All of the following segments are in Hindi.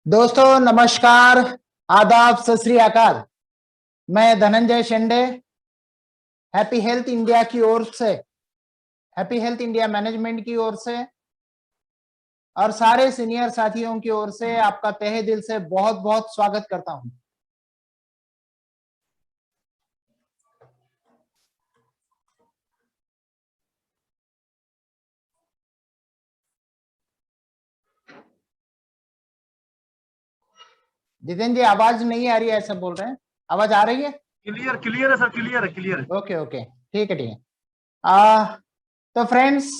दोस्तों नमस्कार, आदाब, सत श्री अकाल। मैं Dhananjay Shende happy health India की ओर से, हैप्पी हेल्थ इंडिया मैनेजमेंट की ओर से और सारे सीनियर साथियों की ओर से आपका तहे दिल से बहुत बहुत स्वागत करता हूं। जितेंद्र जी, आवाज नहीं आ रही है ऐसा बोल रहे हैं। आवाज आ रही है? क्लियर है सर, क्लियर है। ओके ओके, ठीक है। तो फ्रेंड्स,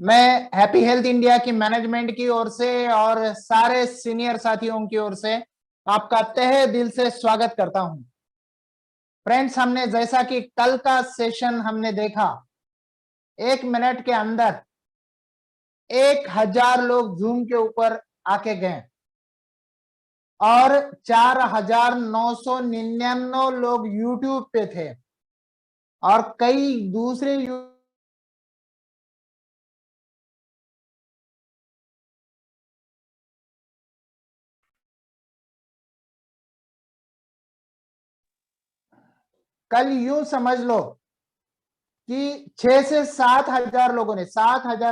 मैं हैप्पी हेल्थ इंडिया की मैनेजमेंट की ओर से और सारे सीनियर साथियों की ओर से आपका तहे दिल से स्वागत करता हूं। फ्रेंड्स, हमने जैसा कि कल का सेशन हमने देखा, 1 मिनट के अंदर 1000 लोग जूम के ऊपर आके गए और 4999 लोग यूट्यूब पे थे और कई दूसरे कल यूं समझ लो कि 6 से 7 हजार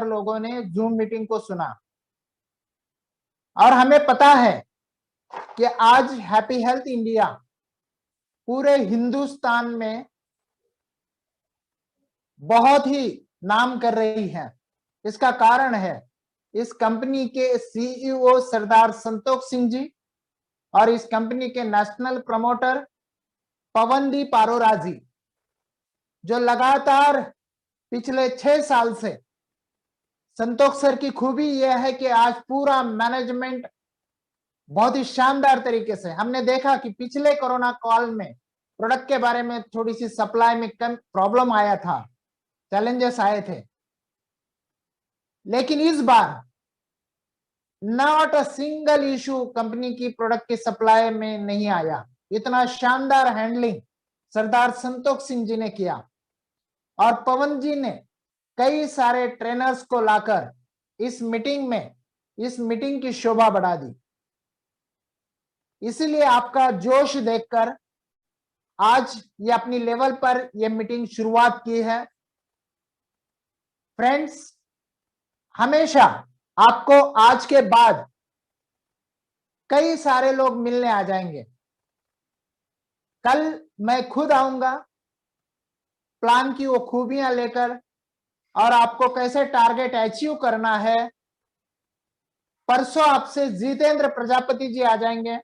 लोगों ने जूम मीटिंग को सुना। और हमें पता है कि आज हैप्पी हेल्थ इंडिया पूरे हिंदुस्तान में बहुत ही नाम कर रही है। इसका कारण है इस कंपनी के सीईओ सरदार संतोष सिंह जी और इस कंपनी के नेशनल प्रमोटर पवनदीप अरोरा जी, जो लगातार पिछले 6 साल से, संतोष सर की खूबी यह है कि आज पूरा मैनेजमेंट बहुत ही शानदार तरीके से, हमने देखा कि पिछले कोरोना कॉल में प्रोडक्ट के बारे में थोड़ी सी सप्लाई में कम प्रॉब्लम आया था, चैलेंजेस आए थे, लेकिन इस बार not a single issue company की प्रोडक्ट की सप्लाई में नहीं आया। इतना शानदार हैंडलिंग सरदार संतोष सिंह जी ने किया और पवन जी ने कई सारे ट्रेनर्स को लाकर इस मीटिंग की शोभा बढ़ा दी। इसीलिए आपका जोश देखकर आज ये अपनी लेवल पर ये मीटिंग शुरुआत की है। फ्रेंड्स, हमेशा आपको आज के बाद कई सारे लोग मिलने आ जाएंगे। कल मैं खुद आऊंगा प्लान की वो खूबियां लेकर और आपको कैसे टारगेट अचीव करना है। परसों आपसे जितेंद्र प्रजापति जी आ जाएंगे।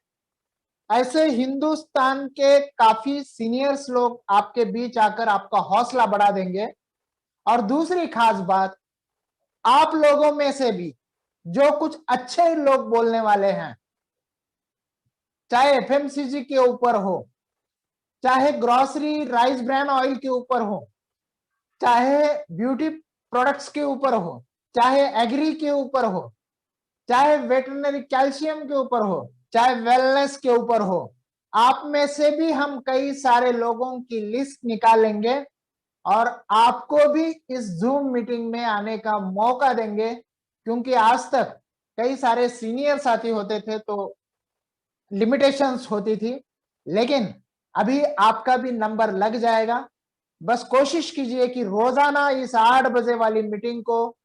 ऐसे हिंदुस्तान के काफी सीनियर्स लोग आपके बीच आकर आपका हौसला बढ़ा देंगे। और दूसरी खास बात, आप लोगों में से भी जो कुछ अच्छे लोग बोलने वाले हैं, चाहे एफएमसीजी के ऊपर हो, चाहे ग्रोसरी राइस ब्रांड ऑयल के ऊपर हो, चाहे ब्यूटी प्रोडक्ट्स के ऊपर हो, चाहे एग्री के ऊपर हो, चाहे वेटरनरी कैल्शियम के ऊपर हो, चाहे वेलनेस के ऊपर हो, आप में से भी हम कई सारे लोगों की लिस्ट निकालेंगे और आपको भी इस जूम मीटिंग में आने का मौका देंगे। क्योंकि आज तक कई सारे सीनियर साथी होते थे तो लिमिटेशंस होती थी, लेकिन अभी आपका भी नंबर लग जाएगा। बस कोशिश कीजिए कि रोजाना इस 8 बजे वाली मीटिंग को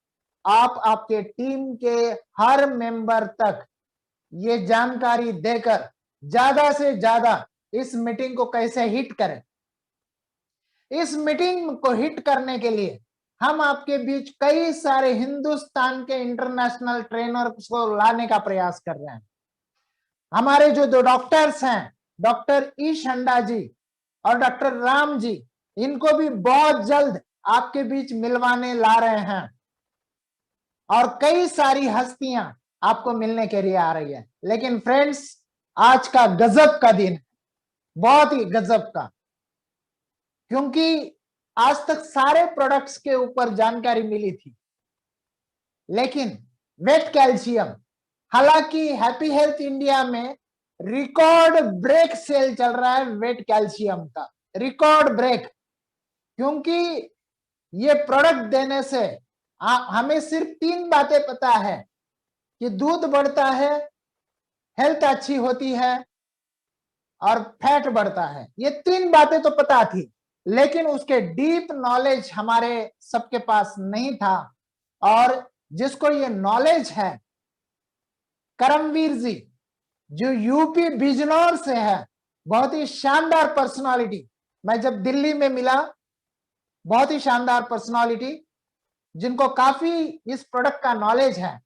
आप आपके टीम के हर मेंबर तक ये जानकारी देकर ज्यादा से ज्यादा इस मीटिंग को कैसे हिट करें। इस मीटिंग को हिट करने के लिए हम आपके बीच कई सारे हिंदुस्तान के इंटरनेशनल ट्रेनर्स को लाने का प्रयास कर रहे हैं। हमारे जो 2 डॉक्टर्स हैं, डॉक्टर ई शंडा जी और डॉक्टर राम जी, इनको भी बहुत जल्द आपके बीच मिलवाने ला रहे हैं और कई सारी हस्तियां आपको मिलने के लिए आ रही है। लेकिन फ्रेंड्स, आज का गजब का दिन है, बहुत ही गजब का, क्योंकि आज तक सारे प्रोडक्ट्स के ऊपर जानकारी मिली थी, लेकिन वेट कैल्शियम, हालांकि हैप्पी हेल्थ इंडिया में रिकॉर्ड ब्रेक सेल चल रहा है वेट कैल्शियम का, रिकॉर्ड ब्रेक। क्योंकि ये प्रोडक्ट देने से हमें सिर्फ 3 बातें पता है कि दूध बढ़ता है, हेल्थ अच्छी होती है और फैट बढ़ता है। ये 3 बातें तो पता थी, लेकिन उसके डीप नॉलेज हमारे सबके पास नहीं था। और जिसको ये नॉलेज है, करमवीर जी, जो यूपी बिजनौर से है, बहुत ही शानदार पर्सनालिटी। मैं जब दिल्ली में मिला, बहुत ही शानदार पर्सनालिटी, जिनको काफी इस प्रोडक्ट का नॉलेज है।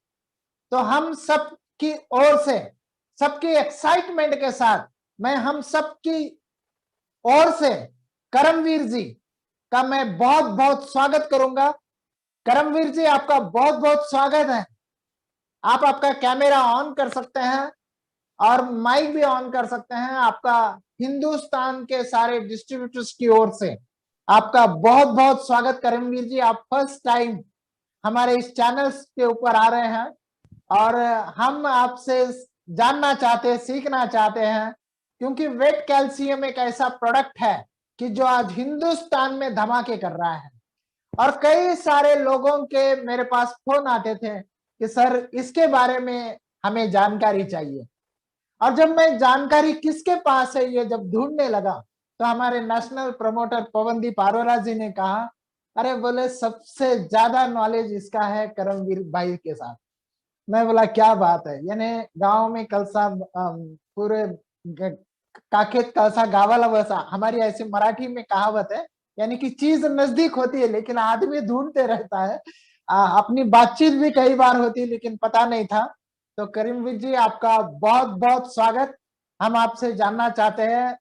तो हम सब की ओर से, सबकी एक्साइटमेंट के साथ, मैं हम सबकी ओर से करमवीर जी का मैं बहुत बहुत स्वागत करूंगा। करमवीर जी, आपका बहुत बहुत स्वागत है। आप आपका कैमरा ऑन कर सकते हैं और माइक भी ऑन कर सकते हैं। आपका हिंदुस्तान के सारे डिस्ट्रीब्यूटर्स की ओर से आपका बहुत बहुत स्वागत। करमवीर जी, आप फर्स्ट टाइम हमारे इस चैनल के ऊपर आ रहे हैं और हम आपसे जानना चाहते हैं, सीखना चाहते हैं, क्योंकि वेट कैल्शियम एक ऐसा प्रोडक्ट है कि जो आज हिंदुस्तान में धमाके कर रहा है। और कई सारे लोगों के मेरे पास फोन आते थे कि सर, इसके बारे में हमें जानकारी चाहिए। और जब मैं जानकारी किसके पास है ये जब ढूंढने लगा, तो हमारे नेशनल प्रमोटर पवनदीप अरोरा जी ने कहा, अरे बोले सबसे ज्यादा नॉलेज इसका है करमवीर भाई के साथ। मैं बोला क्या बात है, यानी गांव में कलसा पूरे काखेत कलसा गावाला वसा, हमारी ऐसी मराठी में कहावत है, यानी कि चीज नजदीक होती है लेकिन आदमी ढूंढते रहता है। अपनी बातचीत भी कई बार होती है लेकिन पता नहीं था। तो करीमवीर जी, आपका बहुत बहुत स्वागत। हम आपसे जानना चाहते हैं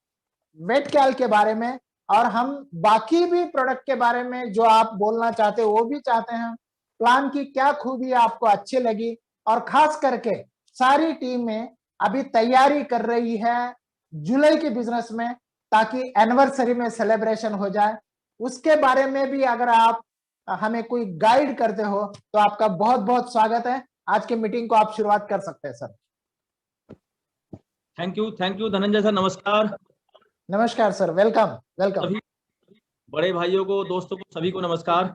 वेट कैल के बारे में, और हम बाकी भी प्रोडक्ट के बारे में जो आप बोलना चाहते हैं वो भी चाहते हैं। प्लान की क्या खूबी आपको अच्छी लगी, और खास करके सारी टीमें अभी तैयारी कर रही है जुलाई के बिजनेस में, ताकि एनिवर्सरी में सेलिब्रेशन हो जाए। उसके बारे में भी अगर आप हमें कोई गाइड करते हो तो आपका बहुत बहुत स्वागत है। आज के मीटिंग को आप शुरुआत कर सकते हैं sir. Thank you Dhananjay sir, नमस्कार। नमस्कार सर, वेलकम वेलकम। सभी बड़े भाइयों को, दोस्तों को, सभी को नमस्कार।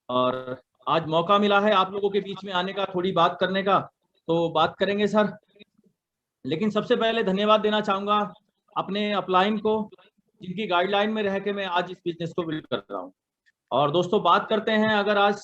और आज मौका मिला है आप लोगों के बीच में आने का, थोड़ी बात करने का, तो बात करेंगे सर। लेकिन सबसे पहले धन्यवाद देना चाहूंगा अपने अपलाइन को, जिनकी गाइडलाइन में रह के मैं आज इस बिजनेस को बिल्ड कर रहा हूँ। और दोस्तों, बात करते हैं अगर आज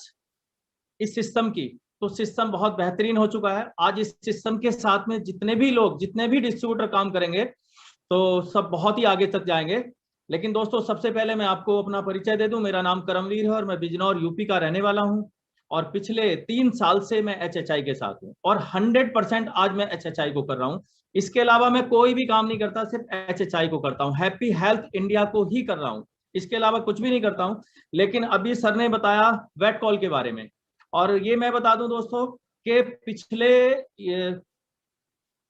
इस सिस्टम की, तो सिस्टम बहुत बेहतरीन हो चुका है। आज इस सिस्टम के साथ में जितने भी लोग, जितने भी डिस्ट्रीब्यूटर काम करेंगे, तो सब बहुत ही आगे तक जाएंगे। लेकिन दोस्तों, सबसे पहले मैं आपको अपना परिचय दे दूं। मेरा नाम करमवीर है और मैं बिजनौर यूपी का रहने वाला हूं। और पिछले 3 साल से मैं HHI के साथ हूं और 100% आज मैं HHI को कर रहा हूं। इसके अलावा मैं कोई भी काम नहीं करता, सिर्फ HHI को करता हूं। हैप्पी हेल्थ इंडिया को ही कर रहा हूं, इसके अलावा कुछ भी नहीं करता हूं। लेकिन अभी सर ने बताया वेट कॉल के बारे में, और ये मैं बता दूं दोस्तों कि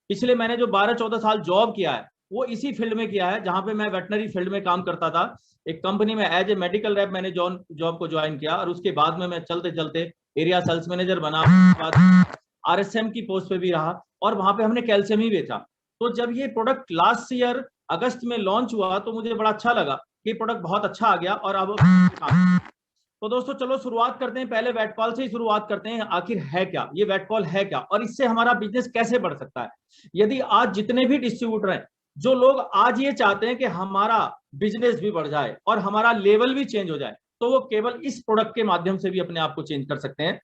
पिछले मैंने जो 12-14 साल जॉब किया है वो इसी फील्ड में किया है, जहां पे मैं वेटनरी फील्ड में काम करता था। एक कंपनी में एज ए मेडिकल रैप मैंने जॉब को ज्वाइन किया, और उसके बाद में मैं चलते चलते एरिया सेल्स मैनेजर बना, RSM की पोस्ट पे भी रहा, और वहां पे हमने कैल्शियम ही बेचा। तो जब ये प्रोडक्ट लास्ट ईयर अगस्त में लॉन्च हुआ तो मुझे बड़ा अच्छा लगा कि प्रोडक्ट बहुत अच्छा आ गया। और अब तो दोस्तों, चलो शुरुआत करते हैं। पहले वेटकॉल से ही शुरुआत करते हैं। आखिर है क्या ये वेटकॉल, है क्या, और इससे हमारा बिजनेस कैसे बढ़ सकता है। यदि आज जितने भी डिस्ट्रीब्यूटर हैं, जो लोग आज ये चाहते हैं कि हमारा बिजनेस भी बढ़ जाए और हमारा लेवल भी चेंज हो जाए, तो वो केवल इस प्रोडक्ट के माध्यम से भी अपने आप को चेंज कर सकते हैं।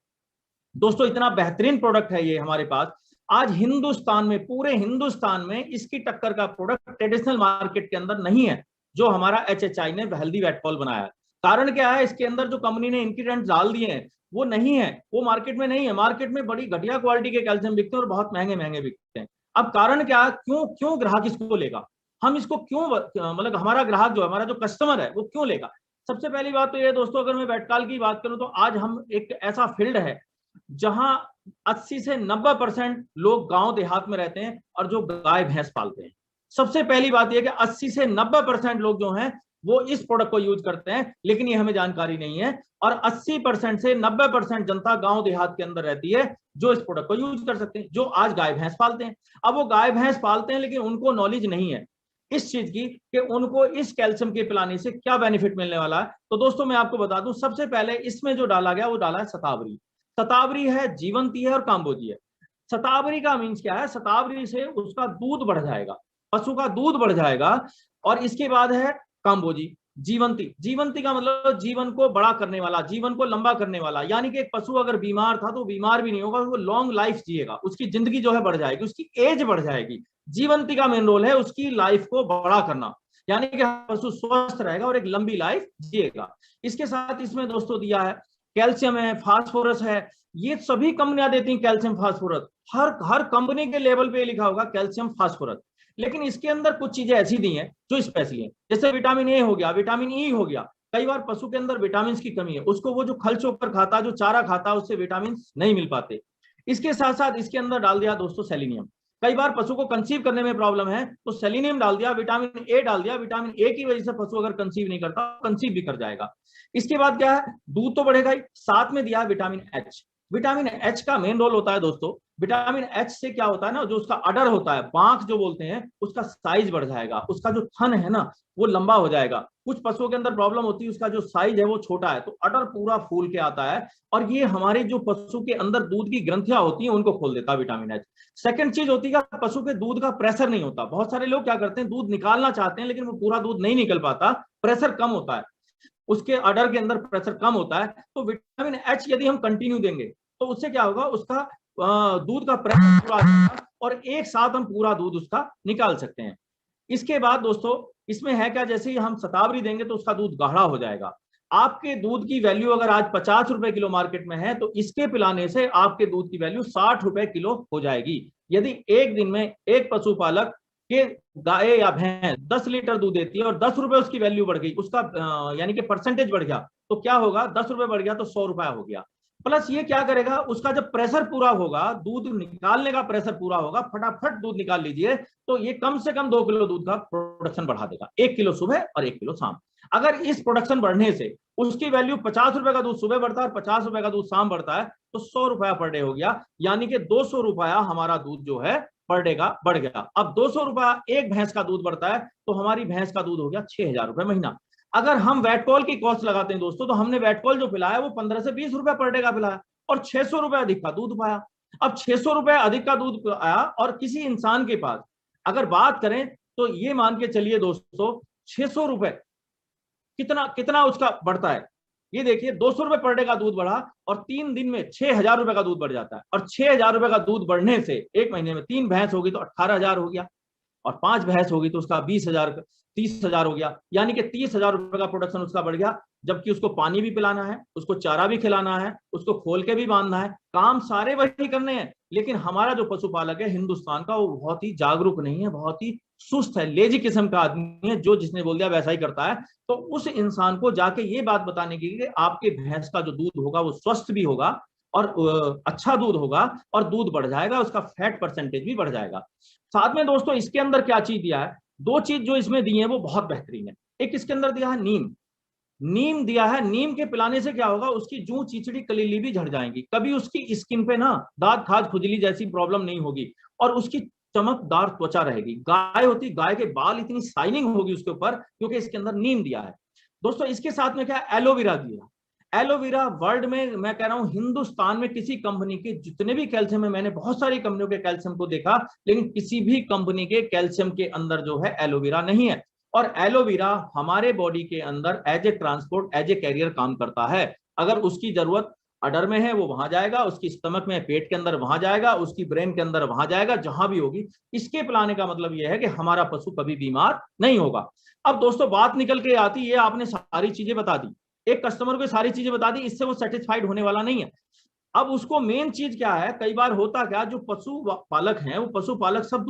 दोस्तों, इतना बेहतरीन प्रोडक्ट है ये हमारे पास। आज हिंदुस्तान में, पूरे हिंदुस्तान में इसकी टक्कर का प्रोडक्ट ट्रेडिशनल मार्केट के अंदर नहीं है, जो हमारा HHI ने हेल्दी वेटकॉल बनाया है। कारण क्या है, इसके अंदर जो कंपनी ने इंग्रेडिएंट्स डाल दिए हैं वो नहीं है, वो मार्केट में नहीं है। मार्केट में बड़ी घटिया क्वालिटी के कैल्शियम बिकते हैं और बहुत महंगे महंगे बिकते हैं। अब कारण क्या, क्यों ग्राहक इसको लेगा, हम इसको क्यों, मतलब हमारा ग्राहक जो है, हमारा जो कस्टमर है, वो क्यों लेगा। सबसे पहली बात तो ये दोस्तों, अगर मैं वेटकॉल की बात करूं तो आज हम एक ऐसा फील्ड है जहां 80 से 90% लोग गांव देहात में रहते हैं और जो गाय भैंस पालते हैं। सबसे पहली बात यह कि 80 से 90% लोग जो हैं वो इस प्रोडक्ट को यूज करते हैं, लेकिन ये हमें जानकारी नहीं है। और 80% से 90% जनता गांव देहात के अंदर रहती है जो इस प्रोडक्ट को यूज कर सकते हैं, जो आज गाय भैंस पालते हैं। अब वो गाय भैंस पालते हैं लेकिन उनको नॉलेज नहीं है इस चीज की कि उनको इस कैल्शियम के पिलाने से क्या बेनिफिट मिलने वाला है। तो दोस्तों, मैं आपको बता दूं, सबसे पहले इसमें जो डाला गया वो डाला है शतावरी। शतावरी है, जीवंती है और काम्बोजी है। शतावरी का मीन्स क्या है, शतावरी से उसका दूध बढ़ जाएगा, पशु का दूध बढ़ जाएगा। और इसके बाद है काम्बोजी, जीवंती। जीवंती का मतलब जीवन को बड़ा करने वाला, जीवन को लंबा करने वाला, यानी कि एक पशु अगर बीमार था तो बीमार भी नहीं होगा, वो लॉन्ग लाइफ जिएगा, उसकी जिंदगी जो है बढ़ जाएगी, उसकी एज बढ़ जाएगी। जीवंती का मेन रोल है उसकी लाइफ को बड़ा करना, यानी कि पशु स्वस्थ रहेगा और एक लंबी लाइफ जिएगा। इसके साथ इसमें दोस्तों दिया है कैल्शियम है, फास्फोरस है, ये सभी कंपनियां देती हैं कैल्शियम फास्फोरस, हर कंपनी के लेवल पे लिखा होगा कैल्शियम फास्फोरस। लेकिन इसके अंदर कुछ चीजें ऐसी दी हैं जो स्पेशली हैं, जैसे विटामिन ए हो गया, विटामिन ई हो गया। कई बार पशु के अंदर विटामिन की कमी है, उसको वो जो खल चोकर खाता है, जो चारा खाता है, उससे विटामिन नहीं मिल पाते। इसके साथ साथ इसके अंदर डाल दिया दोस्तों सेलिनियम। कई बार पशु को कंसीव करने में प्रॉब्लम है तो सेलिनियम डाल दिया, विटामिन ए डाल दिया। विटामिन ए की वजह से पशु अगर कंसीव नहीं करता, कंसीव भी कर जाएगा। इसके बाद क्या है, दूध तो बढ़ेगा ही, साथ में दिया विटामिन एच। विटामिन एच का मेन रोल होता है दोस्तों, विटामिन एच से क्या होता है ना, जो उसका अडर होता है, बांक जो बोलते हैं, उसका साइज बढ़ जाएगा, उसका जो थन है ना वो लंबा हो जाएगा। कुछ पशुओं के अंदर प्रॉब्लम होती है, उसका जो साइज है वो छोटा है, तो अडर पूरा फूल के आता है, और ये हमारे जो पशु के अंदर दूध की ग्रंथियां होती हैं उनको खोल देता है विटामिन एच। सेकंड चीज होती है पशु के दूध का प्रेशर नहीं होता। बहुत सारे लोग क्या करते हैं, दूध निकालना चाहते हैं लेकिन वो पूरा दूध नहीं निकल पाता, प्रेशर कम होता है, उसके अडर के अंदर प्रेशर कम होता है। तो विटामिन एच यदि हम कंटिन्यू देंगे तो उससे क्या होगा, उसका दूध का प्रेशर पूरा आ जाएगा और एक साथ हम पूरा दूध उसका निकाल सकते हैं। इसके बाद दोस्तों इसमें है क्या, जैसे ही हम शतावरी देंगे तो उसका दूध गाढ़ा हो जाएगा। आपके दूध की वैल्यू अगर आज 50 रुपए किलो मार्केट में है, तो इसके पिलाने से आपके दूध की वैल्यू 60 रुपए किलो हो जाएगी। यदि एक दिन में एक पशुपालक के गाय या भैंस 10 लीटर दूध देती है और 10 रुपए उसकी वैल्यू बढ़ गई, उसका यानी कि परसेंटेज बढ़ गया, तो क्या होगा, 10 रुपए बढ़ गया तो 100 रुपया हो गया। प्लस ये क्या करेगा, उसका जब प्रेशर पूरा होगा, दूध निकालने का प्रेशर पूरा होगा, फटाफट दूध निकाल लीजिए, तो ये कम से कम 2 किलो दूध का प्रोडक्शन बढ़ा देगा, 1 किलो सुबह और 1 किलो शाम। अगर इस प्रोडक्शन बढ़ने से उसकी वैल्यू 50 रुपए का दूध सुबह बढ़ता है और 50 रुपए का दूध शाम बढ़ता है, तो 100 रुपया पर डे हो गया, यानी कि 200 रुपया हमारा दूध जो है पर डे का बढ़ गया। अब 200 रुपया एक भैंस का दूध बढ़ता है तो हमारी भैंस का दूध हो गया 6000 रुपए महीना। अगर हम वेटकॉल की कॉस्ट लगाते हैं दोस्तों, तो हमने वेटकॉल जो पिलाया वो 15 से 20 रुपए पर डे का पिलाया और 600 रुपए अधिक का दूध पाया। अब 600 रुपए अधिक का दूध आया और किसी इंसान के पास अगर बात करें तो ये मान के चलिए दोस्तों 600 रुपए कितना कितना उसका बढ़ता है, ये देखिए 200 रुपए पर डे का दूध बढ़ा और 3 दिन में 6000 रुपए का दूध बढ़ जाता है। और 6000 रुपए का दूध बढ़ने से एक महीने में 3 भैंस होगी तो 18,000 हो गया, और 5 भैंस होगी तो उसका 20,000 30,000 हो गया, यानी कि 30,000 रुपए का प्रोडक्शन उसका बढ़ गया। जबकि उसको पानी भी पिलाना है, उसको चारा भी खिलाना है, उसको खोल के भी बांधना है, काम सारे वही करने हैं। लेकिन हमारा जो पशुपालक है हिंदुस्तान का, वो बहुत ही जागरूक नहीं है, बहुत ही सुस्त है, लेजी किस्म का आदमी है, जो जिसने बोल दिया वैसा ही करता है। तो उस इंसान को जाके ये बात बताने की कि आपके भैंस का जो दूध होगा वो स्वस्थ भी होगा और अच्छा दूध होगा और दूध बढ़ जाएगा, उसका फैट परसेंटेज भी बढ़ जाएगा। साथ में दोस्तों इसके अंदर क्या चीज दिया है, 2 चीज जो इसमें दी है वो बहुत बेहतरीन है। एक इसके अंदर दिया है नीम दिया है। नीम के पिलाने से क्या होगा, उसकी जूं चिचड़ी कलीली भी झड़ जाएंगी, कभी उसकी स्किन पे ना दाद खाज खुजली जैसी प्रॉब्लम नहीं होगी और उसकी चमकदार त्वचा रहेगी। गाय होती, गाय के बाल इतनी शाइनिंग होगी उसके ऊपर, क्योंकि इसके अंदर नीम दिया है। दोस्तों इसके साथ में क्या, एलोवेरा दिया। एलोवेरा वर्ल्ड में, मैं कह रहा हूं हिंदुस्तान में किसी कंपनी के जितने भी कैल्शियम है, मैंने बहुत सारी कंपनियों के कैल्शियम को देखा, लेकिन किसी भी कंपनी के कैल्शियम के अंदर जो है एलोवेरा नहीं है। और एलोवेरा हमारे बॉडी के अंदर as a transport, as a carrier काम करता है। अगर उसकी जरूरत अडर में है वो वहां जाएगा, उसकी स्टमक में पेट के अंदर वहां जाएगा, उसकी ब्रेन के अंदर वहां जाएगा, जहां भी होगी। इसके पिलाने का मतलब यह है कि हमारा पशु कभी बीमार नहीं होगा। अब दोस्तों बात निकल के आती है, आपने सारी चीजें बता दी, एक कस्टमर को सारी चीजें बता दी, इससे वो सेटिस्फाइड होने वाला नहीं है। अब उसको मेन चीज क्या है, कई बार होता क्या, जो पशु पालक हैं वो पशुपालक सब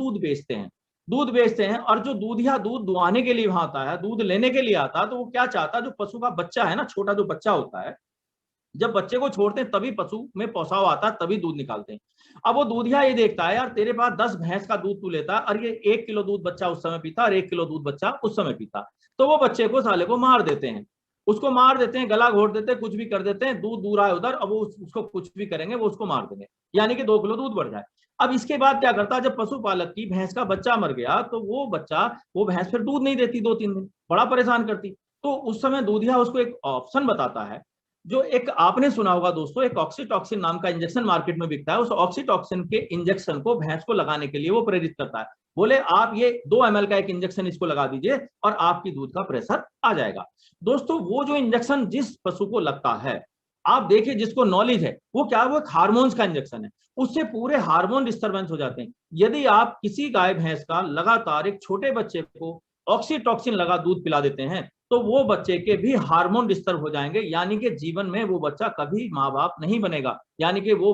दूध बेचते हैं और जो दूधिया दूध दुआने के लिए वहां आता है, दूध लेने के लिए आता है, तो वो क्या चाहता है, जो पशु का बच्चा है ना, छोटा जो बच्चा होता है, जब बच्चे को छोड़ते हैं तभी पशु में पौसाव आता है, तभी दूध निकालते हैं। अब वो दूधिया ये देखता है, यार तेरे पास 10 भैंस का दूध तू लेता है और ये 1 किलो दूध बच्चा उस समय पीता और 1 किलो दूध बच्चा उस समय पीता, तो वो बच्चे को साले को मार देते हैं, उसको मार देते हैं, गला घोट देते हैं, कुछ भी कर देते हैं, दूध दूर आए उधर, अब वो उसको कुछ भी करेंगे, वो उसको मार देंगे, यानी कि 2 किलो दूध बढ़ जाए। अब इसके बाद क्या करता है, जब पशुपालक की भैंस का बच्चा मर गया तो वो भैंस फिर दूध नहीं देती 2-3 दिन, बड़ा परेशान करती। तो उस समय दूधिया उसको एक ऑप्शन बताता है जो एक आपने सुना होगा दोस्तों, एक ऑक्सीटॉक्सिन नाम का इंजेक्शन मार्केट में बिकता है, उस ऑक्सीटॉक्सिन के इंजेक्शन को भैंस को लगाने के लिए वो प्रेरित करता है। बोले आप ये 2 ml का एक इंजेक्शन इसको लगा दीजिए और आपकी दूध का प्रेशर आ जाएगा। दोस्तों वो जो इंजेक्शन जिस पशु को लगता है, आप देखिए जिसको नॉलेज है, वो क्या है, वो एक हार्मोन्स का इंजेक्शन है, उससे पूरे हार्मोन डिस्टर्बेंस हो जाते हैं। यदि आप किसी गाय भैंस का लगातार एक छोटे बच्चे को ऑक्सीटॉक्सिन लगा दूध पिला देते हैं, तो वो बच्चे के भी हार्मोन डिस्टर्ब हो जाएंगे, यानी कि जीवन में वो बच्चा कभी माँ बाप नहीं बनेगा। यानी कि वो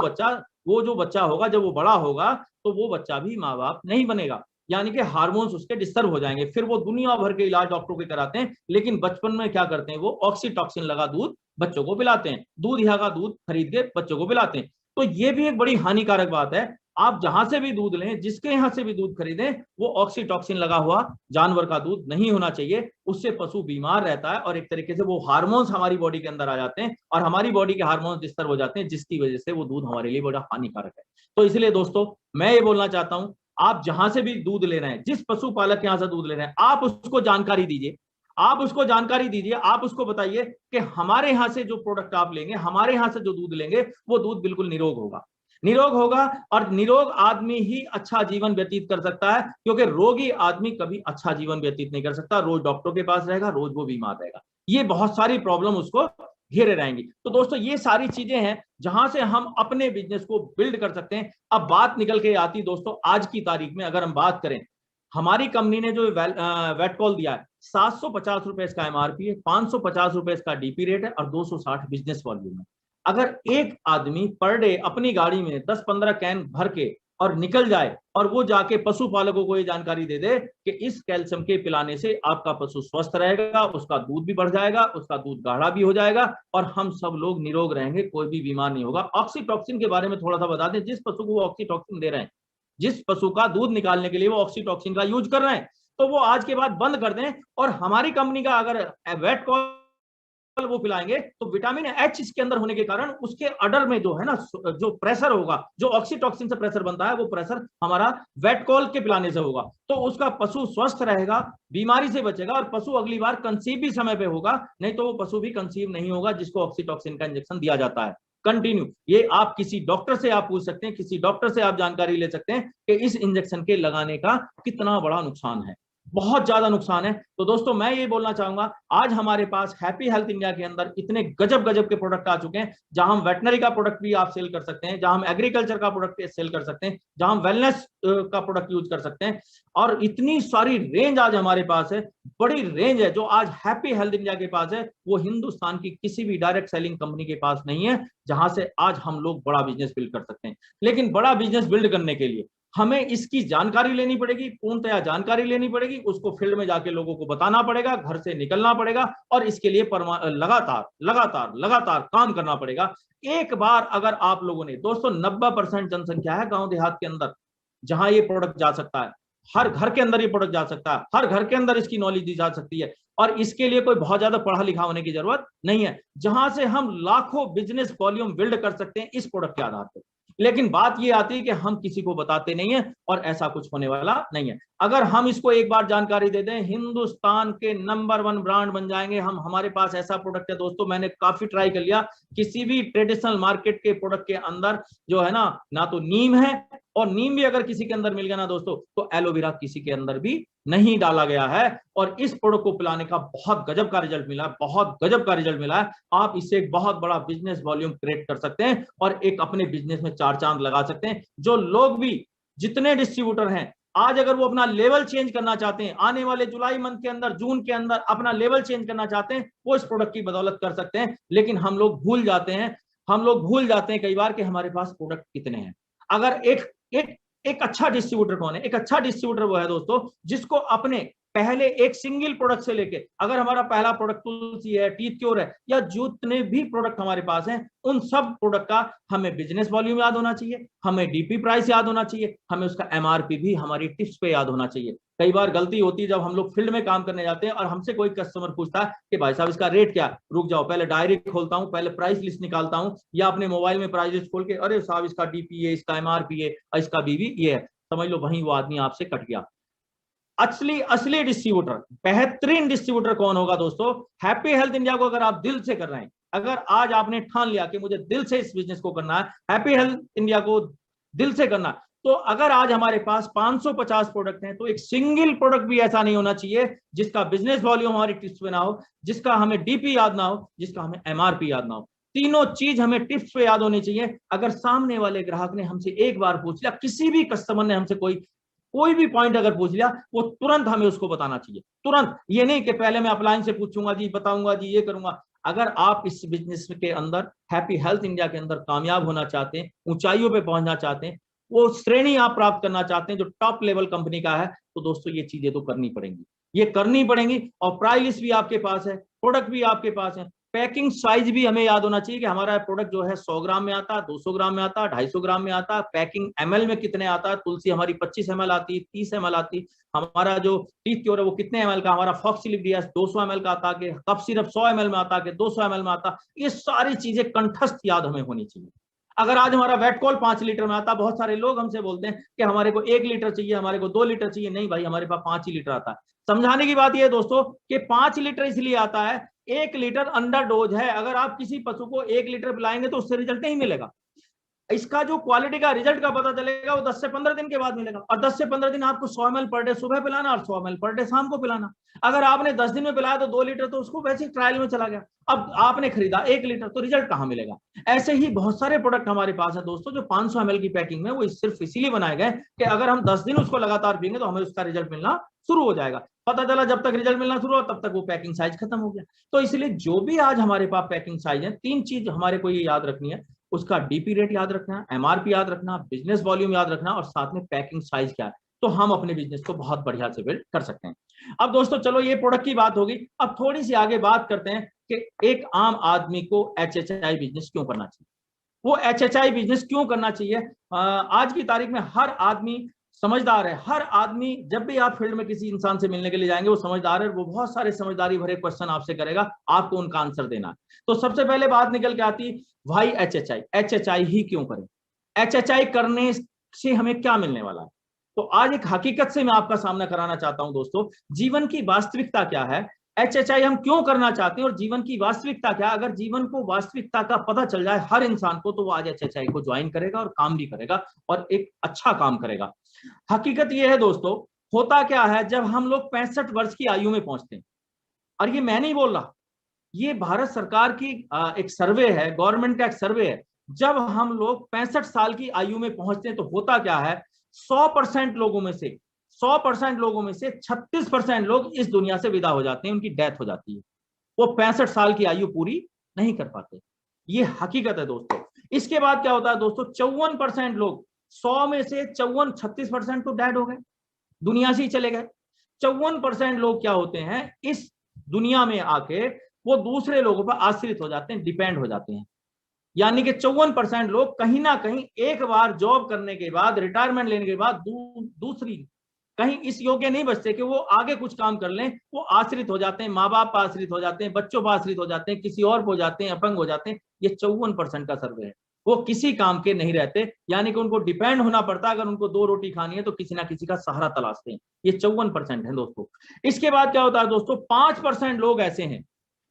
जो बच्चा होगा, जब वो बड़ा होगा तो वो बच्चा भी माँ बाप नहीं बनेगा, यानी कि हार्मोन्स उसके डिस्टर्ब हो जाएंगे। फिर वो दुनिया भर के इलाज डॉक्टरों के कराते हैं, लेकिन बचपन में क्या करते हैं, वो ऑक्सीटॉक्सिन लगा दूध बच्चों को पिलाते हैं, दूध यहाँ का दूध खरीद के बच्चों को पिलाते हैं। तो ये भी एक बड़ी हानिकारक बात है। आप जहां से भी दूध लें, जिसके यहां से भी दूध खरीदें, वो ऑक्सीटॉक्सिन लगा हुआ जानवर का दूध नहीं होना चाहिए। उससे पशु बीमार रहता है और एक तरीके से वो हार्मोन्स हमारी बॉडी के अंदर आ जाते हैं और हमारी बॉडी के हार्मोन्स डिस्टर्ब हो जाते हैं, जिसकी वजह से वो दूध हमारे लिए बड़ा हानिकारक है। तो इसलिए दोस्तों मैं ये बोलना चाहता हूं, आप जहां से भी दूध ले रहे हैं, जिस पशुपालक के यहां से दूध ले रहे हैं, आप उसको जानकारी दीजिए, आप उसको जानकारी दीजिए, आप उसको बताइए कि हमारे यहां से जो प्रोडक्ट आप लेंगे, हमारे यहां से जो दूध लेंगे, वो दूध बिल्कुल निरोग होगा, निरोग होगा। और निरोग आदमी ही अच्छा जीवन व्यतीत कर सकता है, क्योंकि रोगी आदमी कभी अच्छा जीवन व्यतीत नहीं कर सकता, रोज डॉक्टर के पास रहेगा, रोज वो बीमार रहेगा, ये बहुत सारी प्रॉब्लम उसको घेरे रहेंगी। तो दोस्तों ये सारी चीजें हैं जहां से हम अपने बिजनेस को बिल्ड कर सकते हैं। अब बात निकल के आती दोस्तों, आज की तारीख में अगर हम बात करें, हमारी कंपनी ने जो वेट कॉल दिया है, 750 रुपए इसका एमआरपी है, 550 रुपए इसका डीपी रेट है और 260 बिजनेस वॉल्यूम है। अगर एक आदमी पर डे अपनी गाड़ी में 10-15 कैन भर के और निकल जाए और वो जाके पशुपालकों को ये जानकारी दे दे कि इस कैल्शियम के पिलाने से आपका पशु स्वस्थ रहेगा, उसका दूध भी बढ़ जाएगा, उसका दूध गाढ़ा भी हो जाएगा और हम सब लोग निरोग रहेंगे, कोई भी बीमार नहीं होगा। ऑक्सीटॉक्सिन के बारे में थोड़ा सा बता दें, जिस पशु को वो ऑक्सीटॉक्सिन दे रहे हैं, जिस पशु का दूध निकालने के लिए वो ऑक्सीटॉक्सिन का यूज कर रहे हैं, तो वो आज के बाद बंद कर दें और हमारी कंपनी का अगर वेट कॉल वो पिलाएंगे, तो विटामिन एच इसके अंदर होने के कारण उसके अडर में जो है ना, जो प्रेशर होगा, जो ऑक्सीटॉक्सिन से प्रेशर बनता है, वो प्रेशर हमारा वेट कॉल के पिलाने से होगा। तो उसका पशु स्वस्थ रहेगा, बीमारी से बचेगा और पशु अगली बार कंसीव भी समय पे होगा, नहीं तो वो पशु भी कंसीव नहीं होगा जिसको ऑक्सीटॉक्सिन का इंजेक्शन दिया जाता है कंटिन्यू। ये आप किसी डॉक्टर से आप पूछ सकते हैं, किसी डॉक्टर से आप जानकारी ले सकते हैं कि इस इंजेक्शन के लगाने का कितना बड़ा नुकसान है, बहुत ज्यादा नुकसान है। तो दोस्तों मैं ये बोलना चाहूंगा, आज हमारे पास हैप्पी हेल्थ इंडिया के अंदर इतने गजब गजब के प्रोडक्ट आ चुके हैं, जहां हम वेटनरी का प्रोडक्ट भी आप सेल कर सकते हैं, जहां हम एग्रीकल्चर का प्रोडक्ट सेल कर सकते हैं, जहां हम वेलनेस का प्रोडक्ट यूज कर सकते हैं, और इतनी सारी रेंज आज हमारे पास है, बड़ी रेंज है जो आज हैप्पी हेल्थ इंडिया के पास है, वो हिंदुस्तान की किसी भी डायरेक्ट सेलिंग कंपनी के पास नहीं है, जहां से आज हम लोग बड़ा बिजनेस बिल्ड कर सकते हैं। लेकिन बड़ा बिजनेस बिल्ड करने के लिए हमें इसकी जानकारी लेनी पड़ेगी, पूर्णतया जानकारी लेनी पड़ेगी, उसको फील्ड में जाके लोगों को बताना पड़ेगा, घर से निकलना पड़ेगा और इसके लिए लगातार लगातार लगातार काम करना पड़ेगा। एक बार अगर आप लोगों ने, दोस्तों 90% जनसंख्या है गांव देहात के अंदर जहां ये प्रोडक्ट जा सकता है, हर घर के अंदर ये प्रोडक्ट जा सकता है, हर घर के अंदर इसकी नॉलेज दी जा सकती है और इसके लिए कोई बहुत ज्यादा पढ़ा लिखा होने की जरूरत नहीं है, जहां से हम लाखों बिजनेस वॉल्यूम बिल्ड कर सकते हैं इस प्रोडक्ट के आधार पर। लेकिन बात ये आती है कि हम किसी को बताते नहीं है और ऐसा कुछ होने वाला नहीं है। अगर हम इसको एक बार जानकारी दे दें, हिंदुस्तान के नंबर 1 ब्रांड बन जाएंगे हम। हमारे पास ऐसा प्रोडक्ट है दोस्तों, मैंने काफी ट्राई कर लिया, किसी भी ट्रेडिशनल मार्केट के प्रोडक्ट के अंदर जो है ना तो नीम है, और नीम भी अगर किसी के अंदर मिल गया ना दोस्तों, तो एलोवेरा किसी के अंदर भी नहीं डाला गया है। और इस प्रोडक्ट को पिलाने का बहुत गजब का रिजल्ट मिला है, बहुत गजब का रिजल्ट मिला है। आप इससे एक बहुत बड़ा बिजनेस वॉल्यूम क्रिएट कर सकते हैं और एक अपने बिजनेस में 4 चांद लगा सकते हैं। जो लोग भी, जितने डिस्ट्रीब्यूटर हैं आज, अगर वो अपना लेवल चेंज करना चाहते हैं, आने वाले जुलाई मंथ के अंदर, जून के अंदर अपना लेवल चेंज करना चाहते हैं, वो इस प्रोडक्ट की बदौलत कर सकते हैं। लेकिन हम लोग भूल जाते हैं कई बार कि हमारे पास प्रोडक्ट कितने हैं। अगर एक अच्छा डिस्ट्रीब्यूटर कौन है? एक अच्छा डिस्ट्रीब्यूटर वो है दोस्तों जिसको अपने पहले एक सिंगल प्रोडक्ट से लेके, अगर हमारा पहला प्रोडक्ट तुलसी है, टीथ क्योर है, या जितने भी प्रोडक्ट हमारे पास हैं, उन सब प्रोडक्ट का हमें बिजनेस वॉल्यूम याद होना चाहिए, हमें डीपी प्राइस याद होना चाहिए, हमें उसका एमआरपी भी हमारी टिप्स पे याद होना चाहिए। कई बार गलती होती है जब हम लोग फील्ड में काम करने जाते हैं और हमसे कोई कस्टमर पूछता है कि भाई साहब इसका रेट क्या, रुक जाओ पहले डायरी खोलता हूं, पहले प्राइस लिस्ट निकालता हूं, या अपने मोबाइल में प्राइस लिस्ट खोल के, अरे साहब इसका डीपी है, इसका एमआरपी है, इसका बीवी ये है, समझ लो वहीं वो आदमी आपसे कट गया। असली डिस्ट्रीब्यूटर, बेहतरीन डिस्ट्रीब्यूटर कौन होगा दोस्तों? हैप्पी हेल्थ इंडिया को अगर आप दिल से कर रहे हैं, अगर आज आपने ठान लिया कि मुझे दिल से इस बिजनेस को करना है, हैप्पी हेल्थ इंडिया को दिल से करना, तो अगर आज हमारे पास 550 प्रोडक्ट हैं तो एक सिंगल प्रोडक्ट भी ऐसा नहीं होना चाहिए जिसका बिजनेस वॉल्यूम हमारी टिप्स पे ना हो, जिसका हमें डीपी याद ना हो, जिसका हमें एमआरपी याद ना हो। तीनों चीज हमें टिप्स पे याद होनी चाहिए। अगर सामने वाले ग्राहक ने हमसे एक बार पूछ लिया, किसी भी कस्टमर ने हमसे कोई भी पॉइंट अगर पूछ लिया, वो तुरंत हमें उसको बताना चाहिए, तुरंत। ये नहीं कि पहले मैं अपलाइन से पूछूंगा जी, बताऊंगा जी, ये करूंगा। अगर आप इस बिजनेस के अंदर, हैप्पी हेल्थ इंडिया के अंदर कामयाब होना चाहते हैं, ऊंचाइयों पे पहुंचना चाहते हैं, वो श्रेणी आप प्राप्त करना चाहते हैं जो टॉप लेवल कंपनी का है, तो दोस्तों ये चीजें तो करनी पड़ेंगी, ये करनी पड़ेंगी। और प्राइस लिस्ट भी आपके पास है, प्रोडक्ट भी आपके पास है, पैकिंग साइज भी हमें याद होना चाहिए कि हमारा प्रोडक्ट जो है 100 ग्राम में आता है, 200 ग्राम में आता है, 250 ग्राम में आता है, पैकिंग एमएल में कितने आता है। तुलसी हमारी 25 ml आती है, 30 ml आती है। हमारा जो टीथ क्योर है वो कितने ml का, हमारा फॉक्सिलिप 200 ml का आता है, कफ सिरप 100 ml में आता है, 200 ml में आता। ये सारी चीजें कंठस्थ याद हमें होनी चाहिए। अगर आज हमारा वेटकॉल 5 लीटर में आता, बहुत सारे लोग हमसे बोलते हैं कि हमारे को 1 लीटर चाहिए, हमारे को 2 लीटर चाहिए। नहीं भाई, हमारे पास 5 ही लीटर आता है। समझाने की बात यह है दोस्तों कि 5 लीटर इसलिए आता है, 1 लीटर अंडर डोज है। अगर आप किसी पशु को 1 लीटर पिलाएंगे तो उससे रिजल्ट नहीं मिलेगा। इसका जो क्वालिटी का रिजल्ट का पता चलेगा वो 10 से 15 दिन के बाद मिलेगा। और 10 से 15 दिन आपको 100 ml पर डे सुबह पिलाना और 100 ml पर डे शाम को पिलाना। अगर आपने 10 दिन में पिलाया तो 2 लीटर तो उसको वैसे ही ट्रायल में चला गया। अब आपने खरीदा 1 लीटर, तो रिजल्ट कहां मिलेगा। ऐसे ही बहुत सारे प्रोडक्ट हमारे पास है दोस्तों जो 500 ml की पैकिंग में, वो सिर्फ इसीलिए बनाए गए कि अगर हम 10 दिन उसको लगातार पियेंगे तो हमें उसका रिजल्ट मिलना शुरू हो जाएगा। पता चला जब तक रिजल्ट मिलना शुरू हो तब तक वो पैकिंग साइज खत्म हो गया। तो इसलिए जो भी आज हमारे पास पैकिंग साइज है, 3 चीज हमारे को ये याद रखनी है। उसका डीपी रेट याद रखना, एमआरपी याद रखना, बिजनेस वॉल्यूम याद रखना, और साथ में पैकिंग साइज क्या है, तो हम अपने बिजनेस को बहुत बढ़िया से बिल्ड कर सकते हैं। अब दोस्तों चलो, ये प्रोडक्ट की बात होगी। अब थोड़ी सी आगे बात करते हैं कि एक आम आदमी को HHI बिजनेस क्यों करना चाहिए। वो HHI बिजनेस क्यों करना चाहिए। आज की तारीख में हर आदमी समझदार है। हर आदमी, जब भी आप फील्ड में किसी इंसान से मिलने के लिए जाएंगे, वो समझदार है, वो बहुत सारे समझदारी भरे क्वेश्चन आपसे करेगा, आपको उनका आंसर देना है। तो सबसे पहले बात निकल के आती, भाई HHI ही क्यों करें, HHI करने से हमें क्या मिलने वाला है। तो आज एक हकीकत से मैं आपका सामना कराना चाहता हूं दोस्तों। जीवन की वास्तविकता क्या है, HHI हम क्यों करना चाहते हैं, और जीवन की वास्तविकता क्या। अगर जीवन को वास्तविकता का पता चल जाए हर इंसान को, तो वो आज HHI को ज्वाइन करेगा और काम भी करेगा, और एक अच्छा काम करेगा। हकीकत यह है दोस्तों, होता क्या है, जब हम लोग 65 वर्ष की आयु में पहुंचते हैं, और ये मैं नहीं बोल रहा, ये भारत सरकार की एक सर्वे है, गवर्नमेंट का एक सर्वे है। जब हम लोग 65 साल की आयु में पहुंचते हैं तो होता क्या है, 100% लोगों में से 36% लोग इस दुनिया से विदा हो जाते हैं, उनकी डेथ हो जाती है। वो 65 साल की आयु पूरी नहीं कर पाते। ये हकीकत है दोस्तों। इसके बाद क्या होता है दोस्तों, 54% लोग, 100 में से 36% तो डेड हो गए, दुनिया से ही चले गए। 54% लोग क्या होते हैं, इस दुनिया में आके वो दूसरे लोगों पर आश्रित हो जाते हैं, डिपेंड हो जाते हैं। यानी कि 54% लोग कहीं ना कहीं एक बार जॉब करने के बाद, रिटायरमेंट लेने के बाद दूसरी कहीं इस योग्य नहीं बचते कि वो आगे कुछ काम कर लें। वो आश्रित हो जाते हैं, माँ बाप पर आश्रित हो जाते हैं, बच्चों पर आश्रित हो जाते हैं, किसी और हो जाते हैं, अपंग हो जाते हैं। ये 54% का सर्वे है। वो किसी काम के नहीं रहते, यानी कि उनको डिपेंड होना पड़ता है। अगर उनको 2 रोटी खानी है तो किसी ना किसी का सहारा तलाशते हैं। ये 54% है दोस्तों। इसके बाद क्या होता है दोस्तों, 5% लोग ऐसे हैं